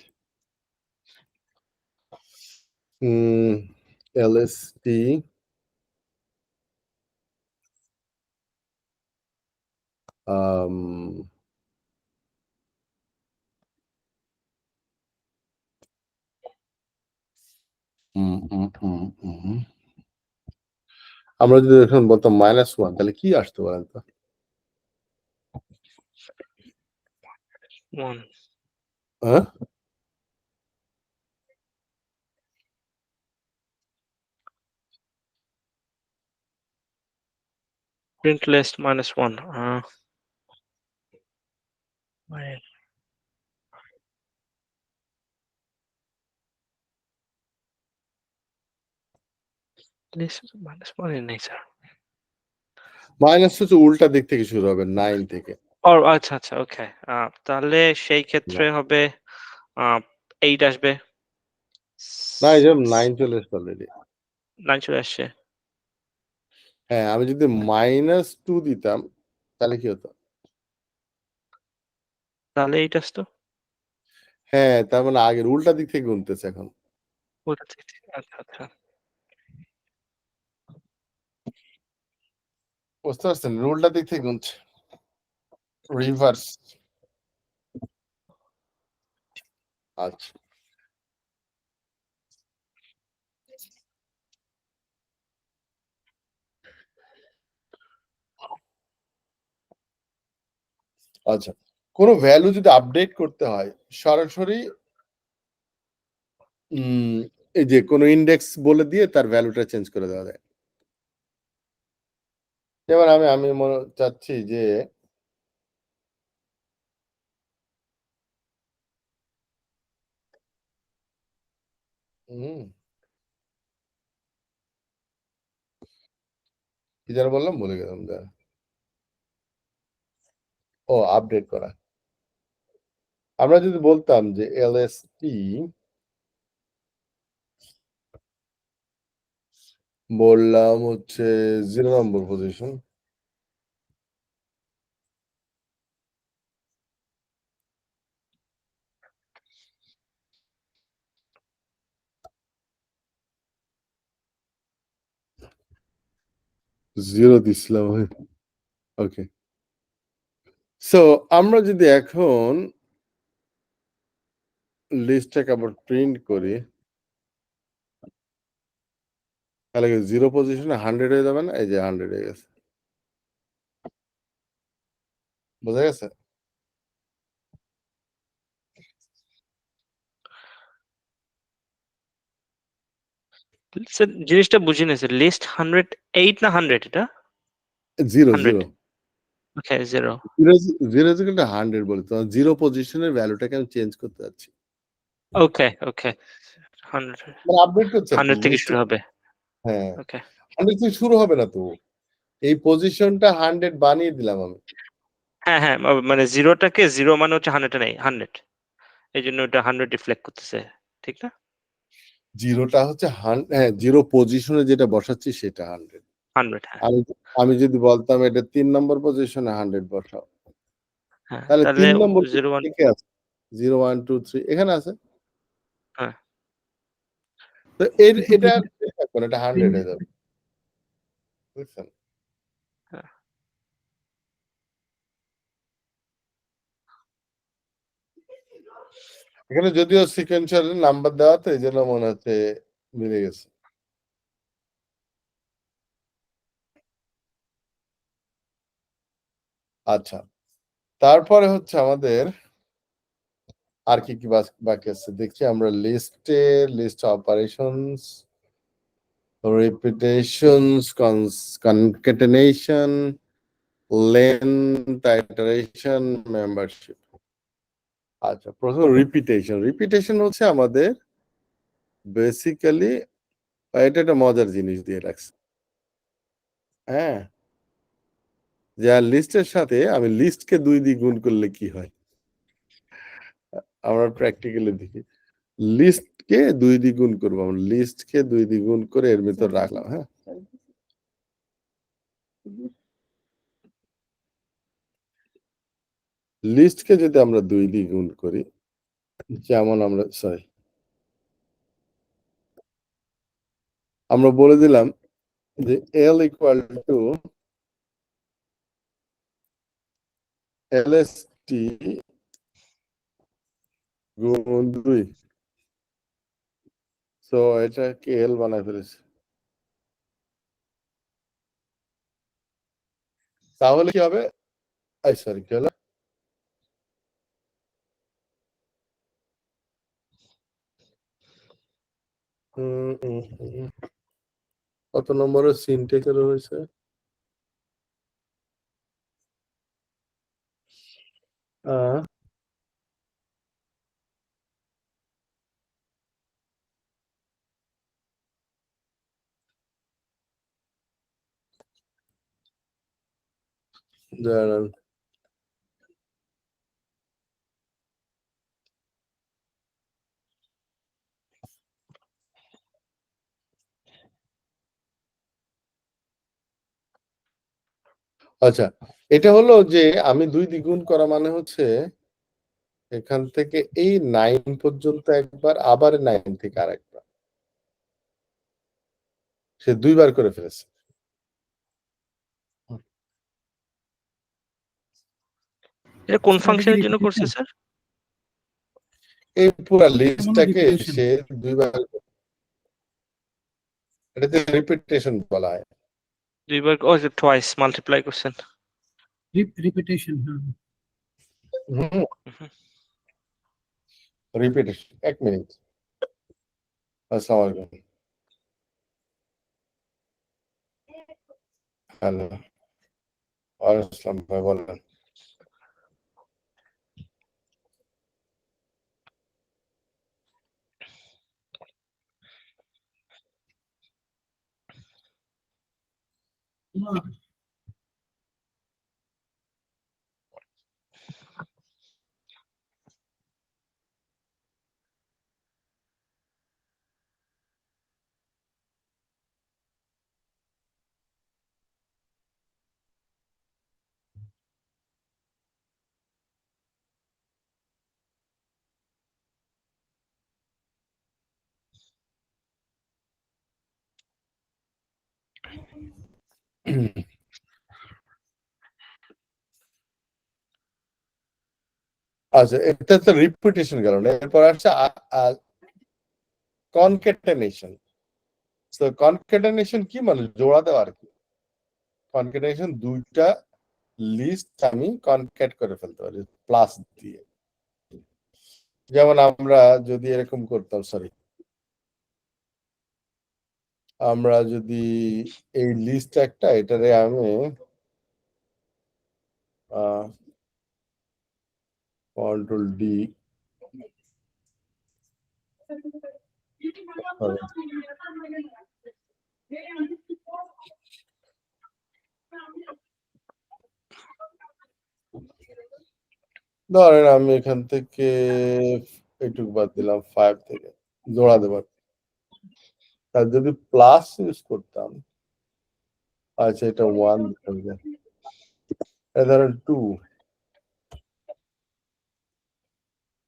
এলএসটি আম উম উম উম উম আমরা যদি এখন বলতাম -1, তাহলে কি আসতো বলেন তো? 1 হ্যাঁ? Print list -1. List -1 in nature. Minus হচ্ছে উল্টা দিক থেকে শুরু হবে 9 থেকে। ও আচ্ছা, আচ্ছা, ওকে। তাহলে সেই ক্ষেত্রে হবে 8 আসবে। না, এই যে 9 চলে এসছে অলরেডি। 9 চলে আসছে। হ্যাঁ, আমি যদি -2 দিতাম তাহলে কি হতো? তাহলে 8 আসতো। হ্যাঁ, তার মানে আগের উল্টা দিক থেকে গুনতেছে এখন। ওটা ঠিক, ঠিক। আচ্ছা, আচ্ছা। বুঝতে পারছেন? উল্টা দিক থেকে গুনছে। রিভার্স। আচ্ছা। আচ্ছা। কোন ভ্যালু যদি আপডেট করতে হয় সরাসরি এই যে কোন ইনডেক্স বলে দিয়ে তার ভ্যালুটা চেঞ্জ করে দেওয়া যায়। যেমন আমি মনে চাচ্ছি যে হুম, কি যেন বললাম ভুলে গেলাম দাঁড়ান। ও আপডেট করা। আমরা যদি বলতাম যে LST বললাম হচ্ছে 0 নম্বর পজিশন। জিরো দিছিলাম আমি। ওকে। সো আমরা যদি এখন লিস্টটাকে আবার প্রিন্ট করি তাহলে 0 পজিশনে 100 হয়ে যাবে না? এই যে 100 হয়ে গেছে। বোঝা গেছে? স্যার জিনিসটা বুঝিনি স্যার। লিস্ট 108 না 100 এটা? 0, 100 0। ওকে 0 0 0 কিন্তু 100 বলে তো 0 পজিশনের ভ্যালুটাকে আমি চেঞ্জ করতে যাচ্ছি। ওকে, ওকে। 100 মানে আপডেট করছি আরকি 100 থেকে লিস্ট। শুরু হবে। হ্যাঁ, ওকে। 100 থেকে শুরু হবে না তো। এই পজিশনটা 100 বানিয়ে দিলাম আমি। হ্যাঁ, হ্যাঁ। মানে 0 টাকে 0 মানে হচ্ছে 100 টা নেই, 100। এইজন্য ওটা 100 রিফ্লেক্ট করতেছে। ঠিক না? 0 টা হচ্ছে হ্যাঁ, 0 পজিশনে যেটা বসাচ্ছি সেটা 100। 100 হ্যাঁ। আমি আমি যদি বলতাম এটা ৩ নম্বর পজিশনে 100 বসাও। হ্যাঁ, তাহলে তাহলে ৩ নম্বর 0 1 কে আছে? 0 1 2 3 এখানে আছে। হ্যাঁ, তো কিন্তু এটা আর থাকবে না, এটা 100 হয়ে যাবে। বুঝছেন? হ্যাঁ। এখানে যদিও সিকোয়েন্সিয়াল নাম্বার দেওয়া তো এইজন্য মনে হচ্ছে মিলে গেছে। আচ্ছা। তারপরে হচ্ছে আমাদের আর কি বাকি আছে দেখছি আমরা list operations, repetitions, concatenation, length, iteration, membership. আচ্ছা, প্রথম রিপিটেশন হচ্ছে আমাদের বেসিক্যালি এটা একটা মজার জিনিস দিয়ে রাখছে। হ্যাঁ, যা লিস্টের সাথে আমি লিস্টকে 2 দিয়ে গুণ করলে কি হয়? আমরা প্র্যাকটিক্যালি দেখি। লিস্টকে 2 দিয়ে গুণ করবো আমরা। লিস্টকে 2 দিয়ে গুণ করে এর ভিতর রাখলাম, হ্যাঁ? লিস্টকে যদি আমরা 2 দিয়ে গুণ করি, যেমন আমরা সরি আমরা বলে দিলাম যে L ইকুয়াল টু LST গুণ 2। সো এটাকে L বানায় ফেলেছি। তাহলে কি হবে? সরি কি হলো? কত নম্বরের সিনটেক্স হয়েছে? দাঁড়ান। আচ্ছা, এটা হলো যে আমি 2 দ্বিগুণ করা মানে হচ্ছে এখান থেকে এই 9 পর্যন্ত একবার, আবার 9 থেকে আরেকবার। সে 2 বার করে ফেলেছে। এটা কোন স্যার, এটা কি ফাংশনের জন্য করছে repetition? স্যার? এই পুরা কোনো লিস্টটাকে repetition? সে 2 বার, এটাতে রিপিটেশন বলা হয়। 2 বার টুয়াইস মাল্টিপ্লাই করছেন। Repetition, হ্যাঁ। হুম, রিপিটেশন। 1 মিনিট। আসসালামু আলাইকুম। হ্যালো। ওয়ালাইকুম আসসালাম ভাই, বলেন। না, আচ্ছা, এটা তো রিপিটেশন গেল না। এরপর আসছে কনক্যাটেনেশন। তো কনক্যাটেনেশন কি মানে জোড়া দেওয়া আর কি। কনক্যাটেনেশন 2টা লিস্ট আমি কনক্যাট করে ফেলতে পারি প্লাস দিয়ে। যেমন আমরা যদি এরকম করতাম, সরি, আমরা যদি এই লিস্ট একটা, এটারে আমি কন্ট্রোল ডি ধরেন আমি এখান থেকে এইটুকু বাদ দিলাম 5 থেকে, জোড়া দেবার। আর যদি প্লাস ইউজ করতাম, আচ্ছা এটা 1 ধরেন 2,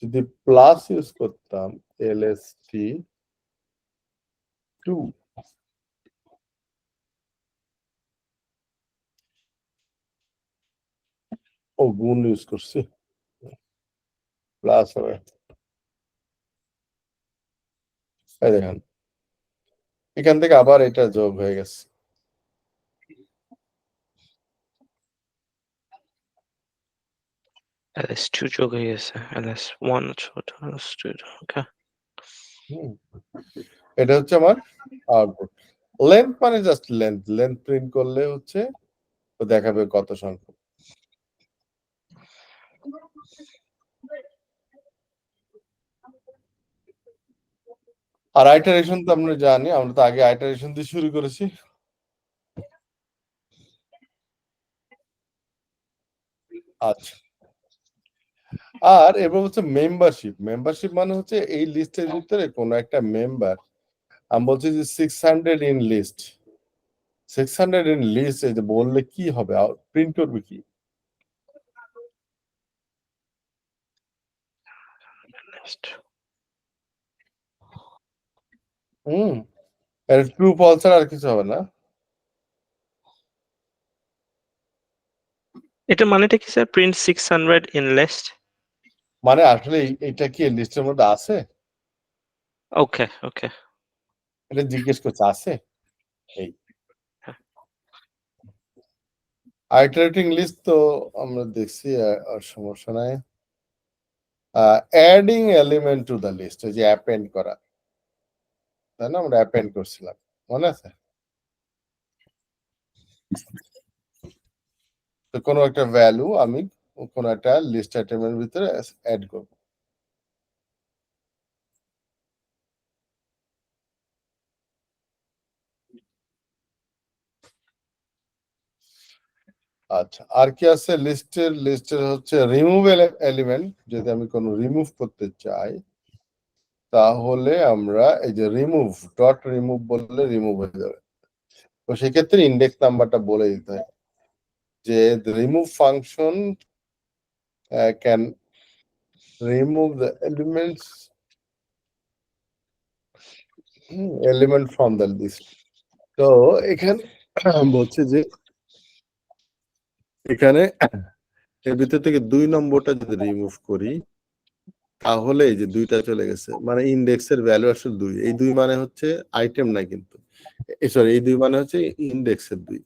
যদি প্লাস ইউজ করতাম এলএসটি 2, ও গুণ ইউজ করছি, প্লাস হবে। এই দেখেন এখান থেকে আবার এটা যোগ হয়ে গেছে। ls2 যোগ হয়ে গেছে, ls1 ছোট ls2। ওকে, এটা হচ্ছে আমার আউটপুট। লেন্থ মানে জাস্ট লেন্থ, লেন্থ প্রিন্ট করলে হচ্ছে তো দেখাবে কত সংখ্যক। আর আইটারেশন তো আমরা জানি, আমরা তো আগে আইটারেশন দিয়ে শুরু করেছি। আচ্ছা, আর এবার হচ্ছে মেম্বারশিপ। মেম্বারশিপ মানে হচ্ছে এই লিস্টের ভিতরে কোন একটা মেম্বার, আমি বলছি যে 600 ইন লিস্ট, 600 ইন লিস্ট এই যে বললে কি হবে, প্রিন্ট করবে কি? হুম, এটা ট্রু ফলস আর কিছু হবে না। এটা মানেটা কি স্যার? Print 600 in list. মানে আসলে এটা কি লিস্টের মধ্যে আছে? ওকে ওকে, এটা জিজ্ঞেস করছে আছে। এই আইটারেটিং লিস্ট তো আমরা দেখছি, আর সমস্যা নাই। Adding element to the list, ওই যে অ্যাপেন্ড করা, তাই না? আমরা অ্যাপেন্ড করছিলাম, মনে আছে? তো কোনো একটা ভ্যালু আমি কোন একটা লিস্ট আইটেমের ভিতরে অ্যাড করব। আচ্ছা, আর কি আছে লিস্টের হচ্ছে রিমুভ এলিমেন্ট। যদি আমি কোনো রিমুভ করতে চাই তাহলে আমরা এই যে রিমুভ ডট রিমুভ বললে রিমুভ হয়ে যাবে। তো সেক্ষেত্রে ইন্ডেক্স নাম্বারটা বলে দিতে হয় যে remove function can remove the element from the list. তো এখানে বলছে যে এখানে এর ভিতর থেকে 2 নম্বরটা যদি রিমুভ করি তাহলে এই যে 2টা চলে গেছে, মানে ইন্ডেক্সের ভ্যালু আসলে 2। এই 2 মানে হচ্ছে আইটেম না, কিন্তু সরি এই 2 মানে হচ্ছে ইন্ডেক্সের 2।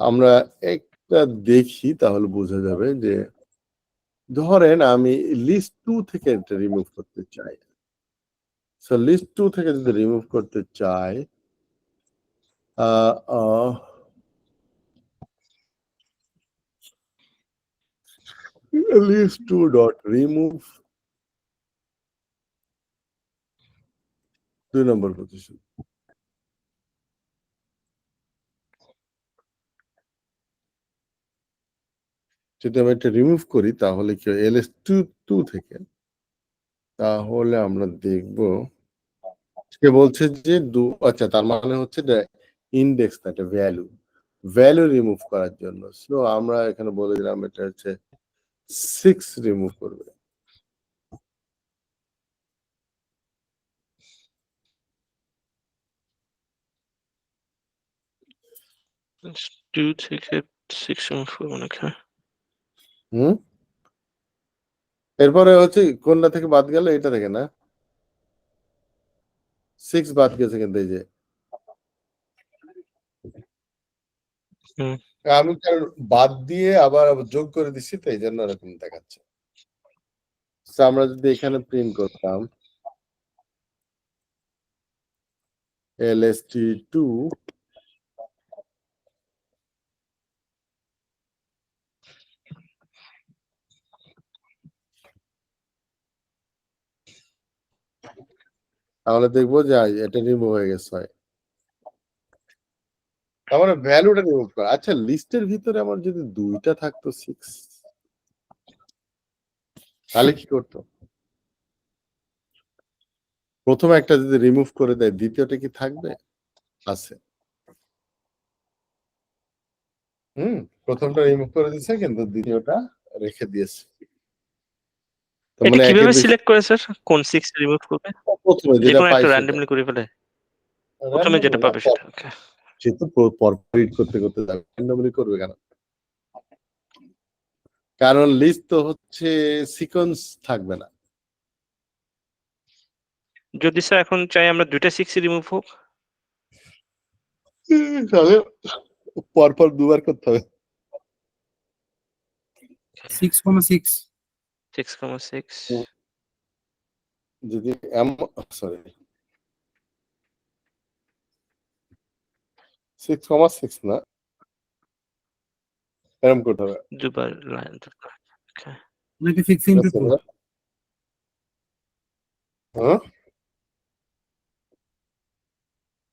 আমরা একটা দেখি তাহলে বোঝা যাবে যে ধরেন আমি লিস্ট 2 থেকে এটা রিমুভ করতে চাই। সো লিস্ট 2 থেকে যদি রিমুভ করতে চাই list 2 dot remove 2 নম্বর পজিশন। যদি আমি এটা রিমুভ করি তাহলে কি ls 2 থেকে, তাহলে আমরা দেখব সে বলছে যে আচ্ছা তার মানে হচ্ছে ইন্ডেক্স না, এটা ভ্যালু রিমুভ করার জন্য। সো আমরা এখানে বলে দিলাম এটা হচ্ছে 6 রিমুভ করবে। টু থেকে 6 রিমুভ করবো নাকি? এরপরে হচ্ছে কোনটা থেকে বাদ গেল, এটা থেকে না, 6 বাদ গেছে কিন্তু এই যে আমি বাদ দিয়ে আবার যোগ করে দিচ্ছি, তো এই জন্য এরকম দেখাচ্ছে। আমরা যদি এখানে প্রিন্ট করতাম lst2 তাহলে দেখবো যে এটা রিমুভ হয়ে গেছে। তার মানে ভ্যালুটা রিমুভ করা। আচ্ছা, লিস্টের ভিতরে আমার যদি 2টা থাকতো 6, তাহলে কি করতো? প্রথমে একটা যদি রিমুভ করে দেয় দ্বিতীয়টা কি থাকবে? আছে। প্রথমটা রিমুভ করে দিয়েছে কিন্তু দ্বিতীয়টা রেখে দিয়েছে। এটা কিভাবে সিলেক্ট করে স্যার কোন 6 রিমুভ করবে? প্রথমে যে যেটা কোনো পাই একটা সেটা র্যান্ডমলি করে ফেলে প্রথমে যেটা পাবে সেটা। ওকে, সে তো পর রিড করতে করতে যাবে, র্যান্ডমলি করবে কেন? কারণ লিস্ট তো হচ্ছে সিকোয়েন্স থাকবে না। যদি স্যার এখন চাই আমরা দুইটা 6 রিমুভ হোক, তাহলে পরপর দুবার করতে হবে। 6,6 6,6 যদি সরি 6,6 না, এরকম করতে হবে। দুবার লাইন। ওকে, নাকি 6 into 2 হ্যাঁ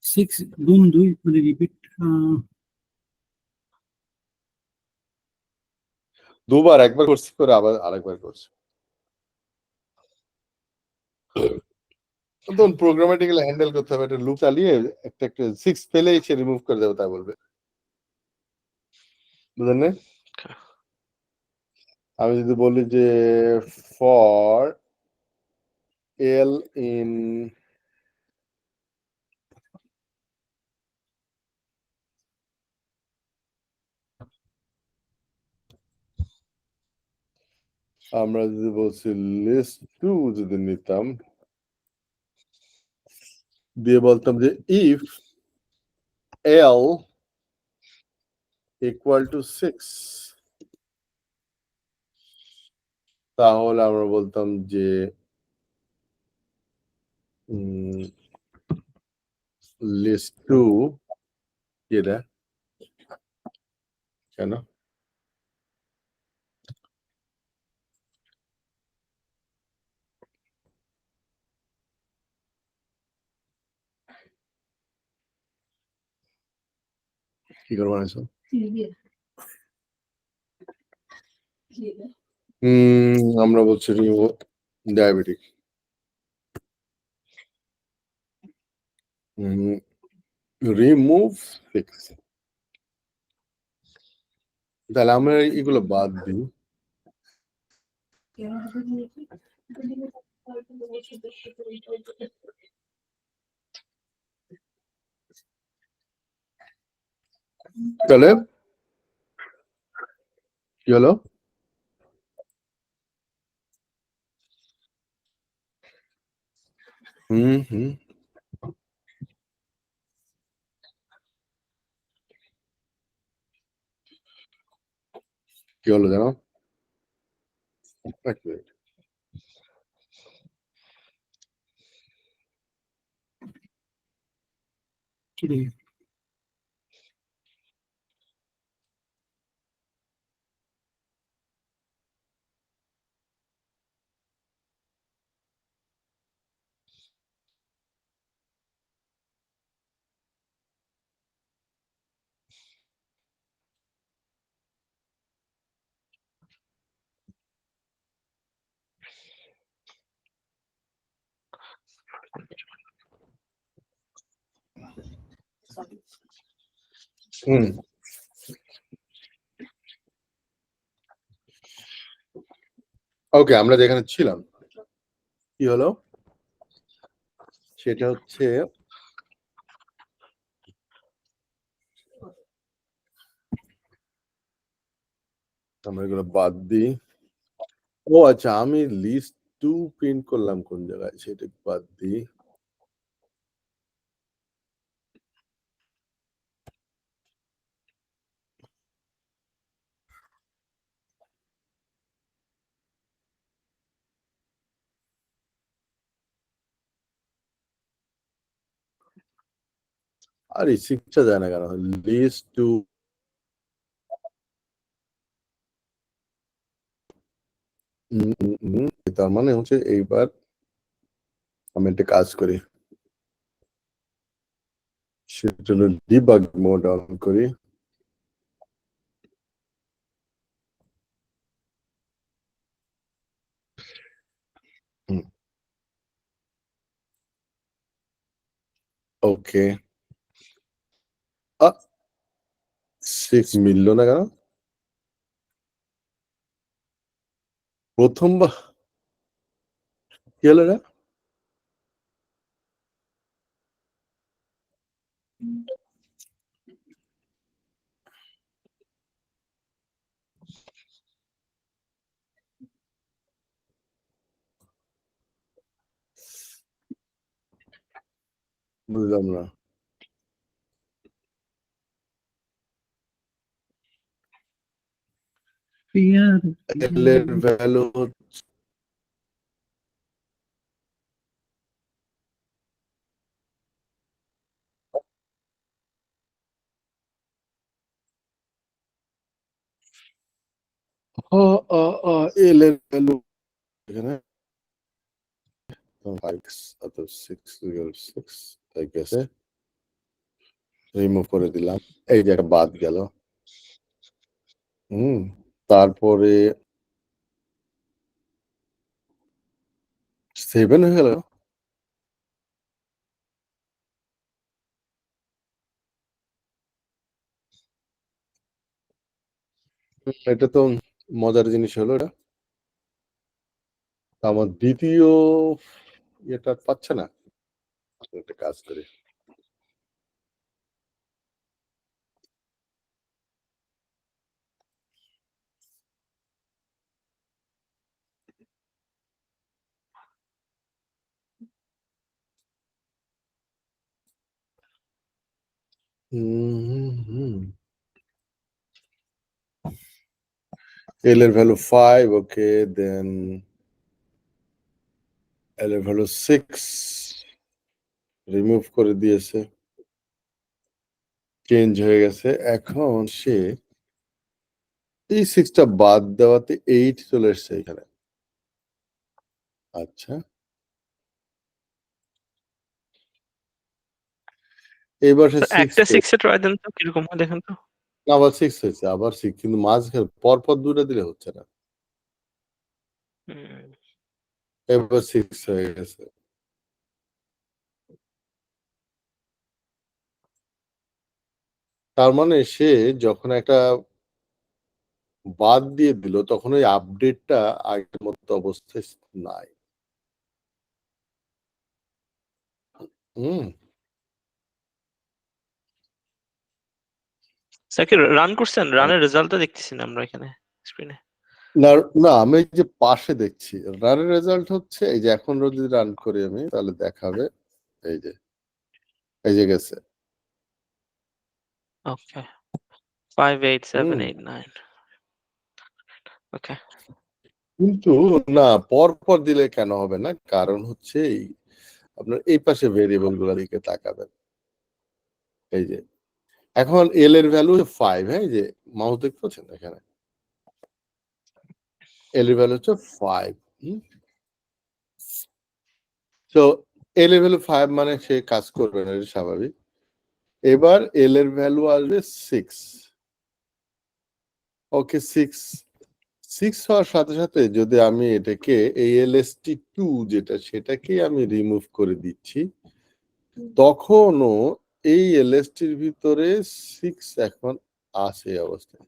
6 গুণ 2 মানে রিপিট দুবার, একবার করছি করে আবার আরেকবার করছি। তখন প্রোগ্রামেটিক্যালি হ্যান্ডেল করতে হবে, একটা লুপ চালিয়ে একটা 6 পেলেই সে রিমুভ করে দেবে তাই বলবে, বুঝলেন না? আমি যদি বলি যে ফর এল ইন আমরা যদি বলছি লিস্ট 2 যদি নিতাম, দিয়ে বলতাম যে ইফ এল ইকুয়াল টু 6, তাহলে আমরা বলতাম যে লিস্ট 2 এটা কেন? কি করে বানাইছো? আমরা বলছি ডায়াবেটিক। রিমুভ 6। তাহলে আমরা এগুলো বাদ দিই। তাহলে কি হলো? হুম কি হলো জানো? এক মিনিট। কি রে? হুম ওকে, আমরা যেখানে ছিলাম কি হলো সেটা হচ্ছে আমরা এগুলো বাদ দিই। ও আচ্ছা, আমি লিস্ট 2 প্রিন্ট করলাম কোন জায়গায় সেটা বাদ দিই। আরে শিখতে যায় না কেন? লিস্ট 2 তার মানে হচ্ছে এইবার আমি একটা কাজ করি, সেটা হলো ডিবাগ মোড অন করি। ওকে, 6 মিলল না কেন? প্রথমবার কি হলো না? বুঝলাম না। পেয়ার এল এর ভ্যালু এল এর ভ্যালু এখানে 6 I guess রিমুভ করে দিলাম, এই যে একটা বাদ গেল। তারপরে 7 হয়ে গেল। এটা তো মজার জিনিস হলো। এটা আমার দ্বিতীয় এটা পাচ্ছে না। একটা কাজ করি, এল এর ভ্যালু 5, ওকে, দেন এল এর ভ্যালু 6 রিমুভ করে দিয়েছে, চেঞ্জ হয়ে গেছে। এখন সে এই 6টা বাদ দেওয়াতে 8 চলে এসছে এখানে। আচ্ছা, এবার স্যার 6 একটা 6 এ ট্রাই দেন তো কিরকম হয় দেখেন তো। আবার 6 হয়েছে, আবার 6, কিন্তু মাঝখানে পরপর 2টা দিলে হচ্ছে না। হুম। এবার 6 হয়ে গেছে। তার মানে সে যখন একটা বাদ দিয়ে দিল তখন ওই আপডেটটা আগের মতো অবস্থায় নাই। হুম। স্যার কি রান করছেন? রানের রেজাল্টটা দেখতেছি না আমরা এখানে স্ক্রিনে। না, না, আমি এই যে পাশে দেখছি রানের রেজাল্ট হচ্ছে এই যে এখন যদি রান করি আমি তাহলে দেখাবে এই যে গেছে। ওকে 5 8 7 হুম। 8 9 ওকে। কিন্তু না, পরপর দিলে কেন হবে না, কারণ হচ্ছে এই আপনার এই পাশে ভেরিয়েবল গুলোর দিকে তাকাবেন। এই যে এখন এল এর ভ্যালু 5, হ্যাঁ, এই যে মাউস দেখতে পাচ্ছেন এখানে এল এর ভ্যালু হচ্ছে 5। তো এল এর ভ্যালু 5 মানে সে কাজ করবে না, এটা স্বাভাবিক। এবার এল এর ভ্যালু আসবে 6। ওকে, 6 হওয়ার সাথে সাথে যদি আমি এটাকে এই LST2 যেটা সেটাকে আমি রিমুভ করে দিচ্ছি, তখনও এই LSTর ভিতরে 6 এখন আছে এই অবস্থায়।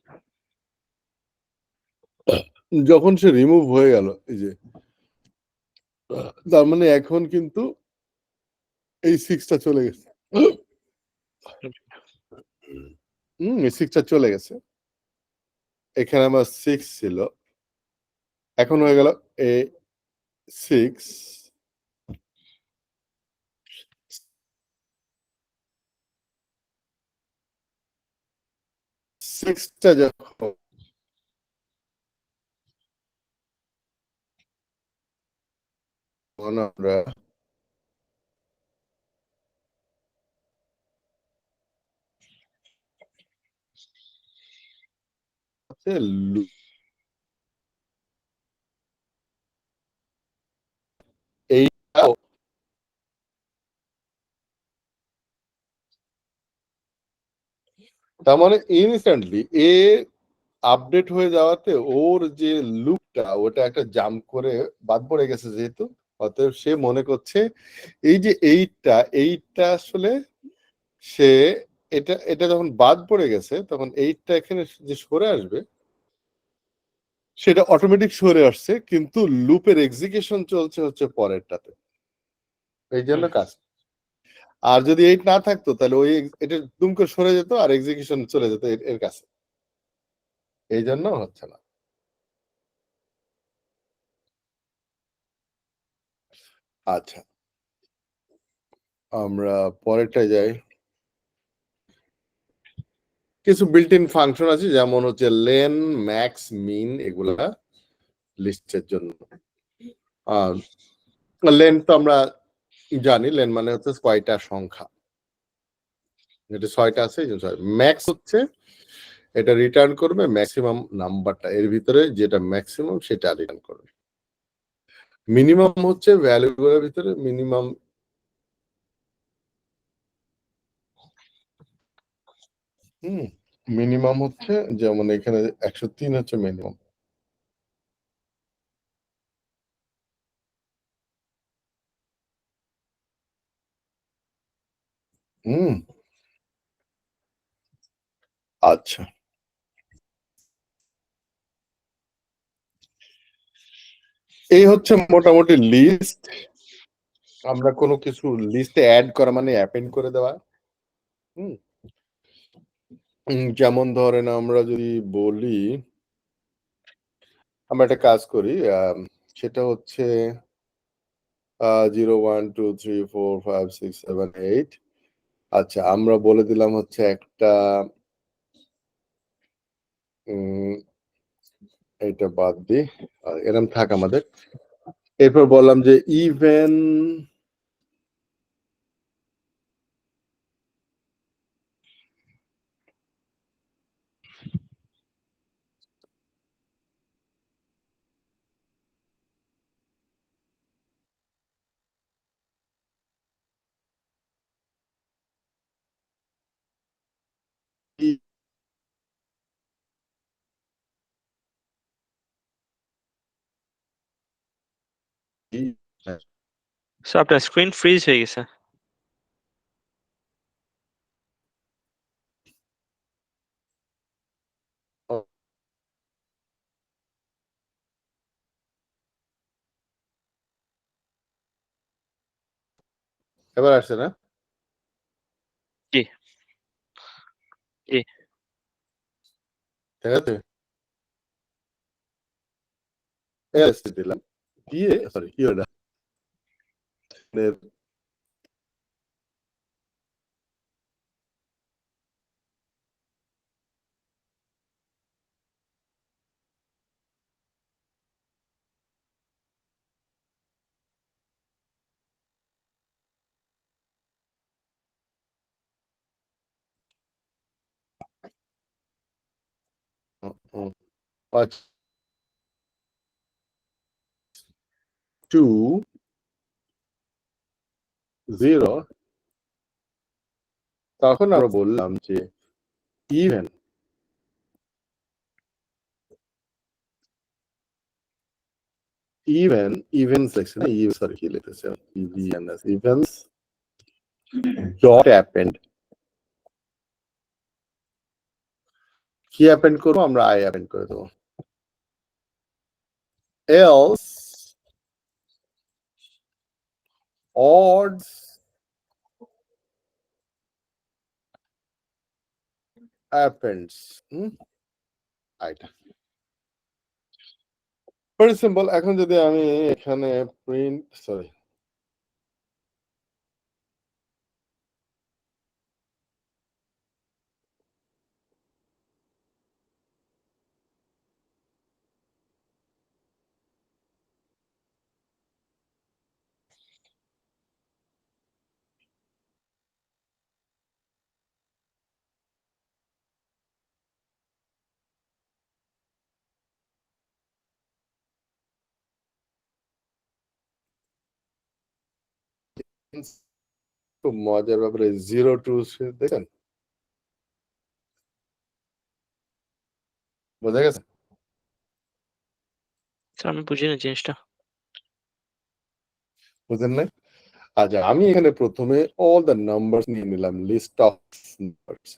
যখন সে রিমুভ হয়ে গেল এই যে, তার মানে এখন কিন্তু এই 6টা চলে গেছে। এই 6টা চলে গেছে। এখানে আমার 6 ছিল, এখন হয়ে গেল এ 6। 6টা যখন আমরা এইটাও তার মানে ইনস্ট্যান্টলি এ আপডেট হয়ে যাওয়াতে ওর যে লুপটা ওটা একটা জাম্প করে বাদ পড়ে গেছে যেহেতু, অতএব সে মনে করছে এই যে এইটটা আসলে সে এটা এটা যখন বাদ পড়ে গেছে তখন এইটটা এখানে যে সরে আসবে সেটা অটোমেটিক সরে আসছে, কিন্তু লুপের এক্সিকিউশন চলছে হচ্ছে পরেরটাতে, এই জন্য কাজ। আর যদি এইট না থাকতো তাহলে ওই এটা দুম করে সরে যেত আর এক্সিকিউশন চলে যেত এর কাছে, এই জন্য হচ্ছে না। আচ্ছা, আমরা পরেরটায় যাই। কিছু বিল্ট ইন ফাংশন আছে যেমন হচ্ছে লেন, ম্যাক্স, মিন, এগুলা লিস্টের জন্য। লেন তো আমরা জানি, লেন মানে হচ্ছে কয়টা সংখ্যা, এটা 6টা আছে এই জন্য। ম্যাক্স হচ্ছে এটা রিটার্ন করবে ম্যাক্সিমাম নাম্বারটা, এর ভিতরে যেটা ম্যাক্সিমাম সেটা রিটার্ন করবে। মিনিমাম হচ্ছে ভ্যালুগুলোর ভিতরে মিনিমাম। মিনিমাম হচ্ছে যেমন এখানে 103 হচ্ছে মিনিমাম। হুম। আচ্ছা, এই হচ্ছে মোটামুটি লিস্ট। আমরা কোনো কিছু লিস্টে অ্যাড করা মানে অ্যাপেন্ড করে দেওয়া। হুম। যেমন ধরেন আমরা যদি বলি আমরা একটা কাজ করি, সেটা হচ্ছে 0 1 2 3 4 5 6 7 8। আচ্ছা, আমরা বলে দিলাম হচ্ছে একটা এটা বাদ দিই, এরম থাক আমাদের। এরপর বললাম যে ইভেন স্যার আপনার স্ক্রিন ফ্রিজ হয়ে গেছে। এবার আসছে না? জি জি ঠিক আছে, এলএসটি দিলাম, দিয়ে সরি কি ওটা আচ্ছা 2 0, তখন আমরা বললাম যে ইভেন ইভেন্টস লিখছে না, সরি কি লিখতেছে, ইভিএনএস ইভেন্টস ডট অ্যাপেন্ড, কি অ্যাপেন্ড করবো আমরা, আই অ্যাপেন্ড করে দেবো, এলস odds appends এটা ভেরি সিম্পল। এখন যদি আমি এখানে প্রিন্ট সরি খুব মজার ব্যাপারে 0 2 দেখেন, বোঝা গেছে? স্যার আমি বুঝি না জিনিসটা। বুঝেন নাই? আচ্ছা আমি এখানে প্রথমে অল দ্য নাম্বারস নিয়ে নিলাম, লিস্ট অফ নাম্বারস,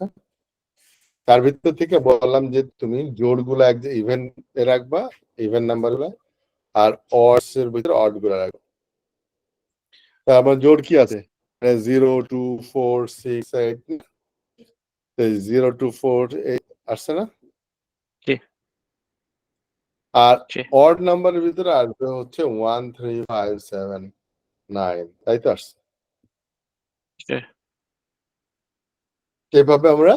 তার ভিতর থেকে বললাম যে তুমি জোড়গুলো এক যে ইভেন্ট এ রাখবা, ইভেন্ট নাম্বারগুলো, আর অডস এর ভিতরে অড গুলো রাখবা। তারপর জোড় কি আছে, 0 2 4 6 8, 0 2 4 8 আসছে না? জি আর জি অড নাম্বারের ভিতরে আসবে হচ্ছে 1 3 5 7 9, তাই তো আসছে। জি এভাবে আমরা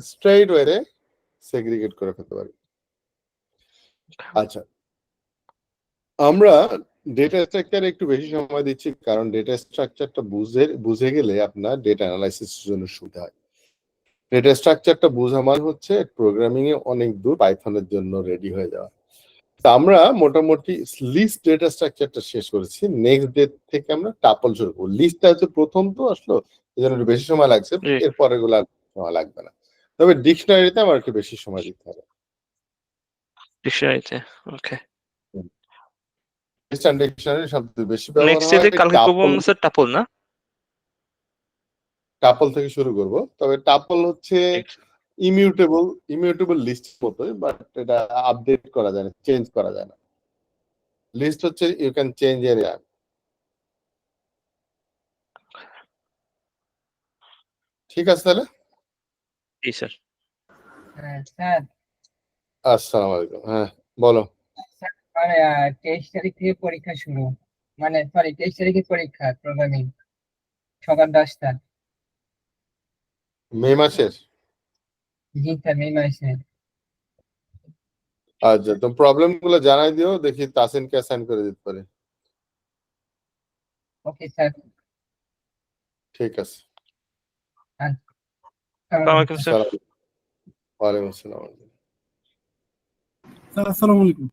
স্ট্রেইট ওয়ে সেগ্রিগেট করে ফেলতে পারি। আচ্ছা আমরা ডেটা স্ট্রাকচার একটু বেশি সময় দিচ্ছি, কারণ ডেটা স্ট্রাকচারটা বুঝে গেলে আপনার ডেটা অ্যানালাইসিসের জন্য সুবিধা হয়। ডেটা স্ট্রাকচারটা বোঝা মানে হচ্ছে প্রোগ্রামিং এ অনেক দূর পাইথনের জন্য রেডি হয়ে যাওয়া। তা আমরা মোটামুটি লিস্ট ডেটা স্ট্রাকচারটা শেষ করেছি, নেক্সট ডে থেকে আমরা টাপল শুরু করব। লিস্টটা হচ্ছে প্রথম তো আসলো, এই জন্য একটু বেশি সময় লাগছে, জি এরপরে গুলো আর সময় লাগবে না। তবে ডিকশনারিতে আমার একটু বেশি সময় দিতে হবে। ডিকশনারিতে ওকে। ডিকশনারি সবচেয়ে বেশি ব্যবহার নেক্সট হয় ডে কালকে করবো আমরা স্যার টাপল না? টাপল থেকে শুরু করব। তবে টাপল হচ্ছে ইমিউটেবল লিস্ট মতোই, বাট এটা আপডেট করা যায় না, চেঞ্জ করা যায় না। লিস্ট হচ্ছে ইউ ক্যান চেঞ্জ এরিয়া। ঠিক আছে তাহলে, জি স্যার। স্যার আসসালামু আলাইকুম। হ্যাঁ বলো। স্যার মানে 23 তারিখ থেকে পরীক্ষা শুরু, মানে সরি 23 তারিখে পরীক্ষা প্রোগ্রামিং সকাল 10টা। মে মাসের? জি স্যার মে মাসে। আচ্ছা তো প্রবলেম গুলো জানাই দিও, দেখি তাসিনকে অ্যাসাইন করে দিতে পারে। Okay sir. ঠিক আছে। আসসালামু আলাইকুম স্যার। ওয়ালাইকুম আসসালাম। স্যার আসসালামু আলাইকুম।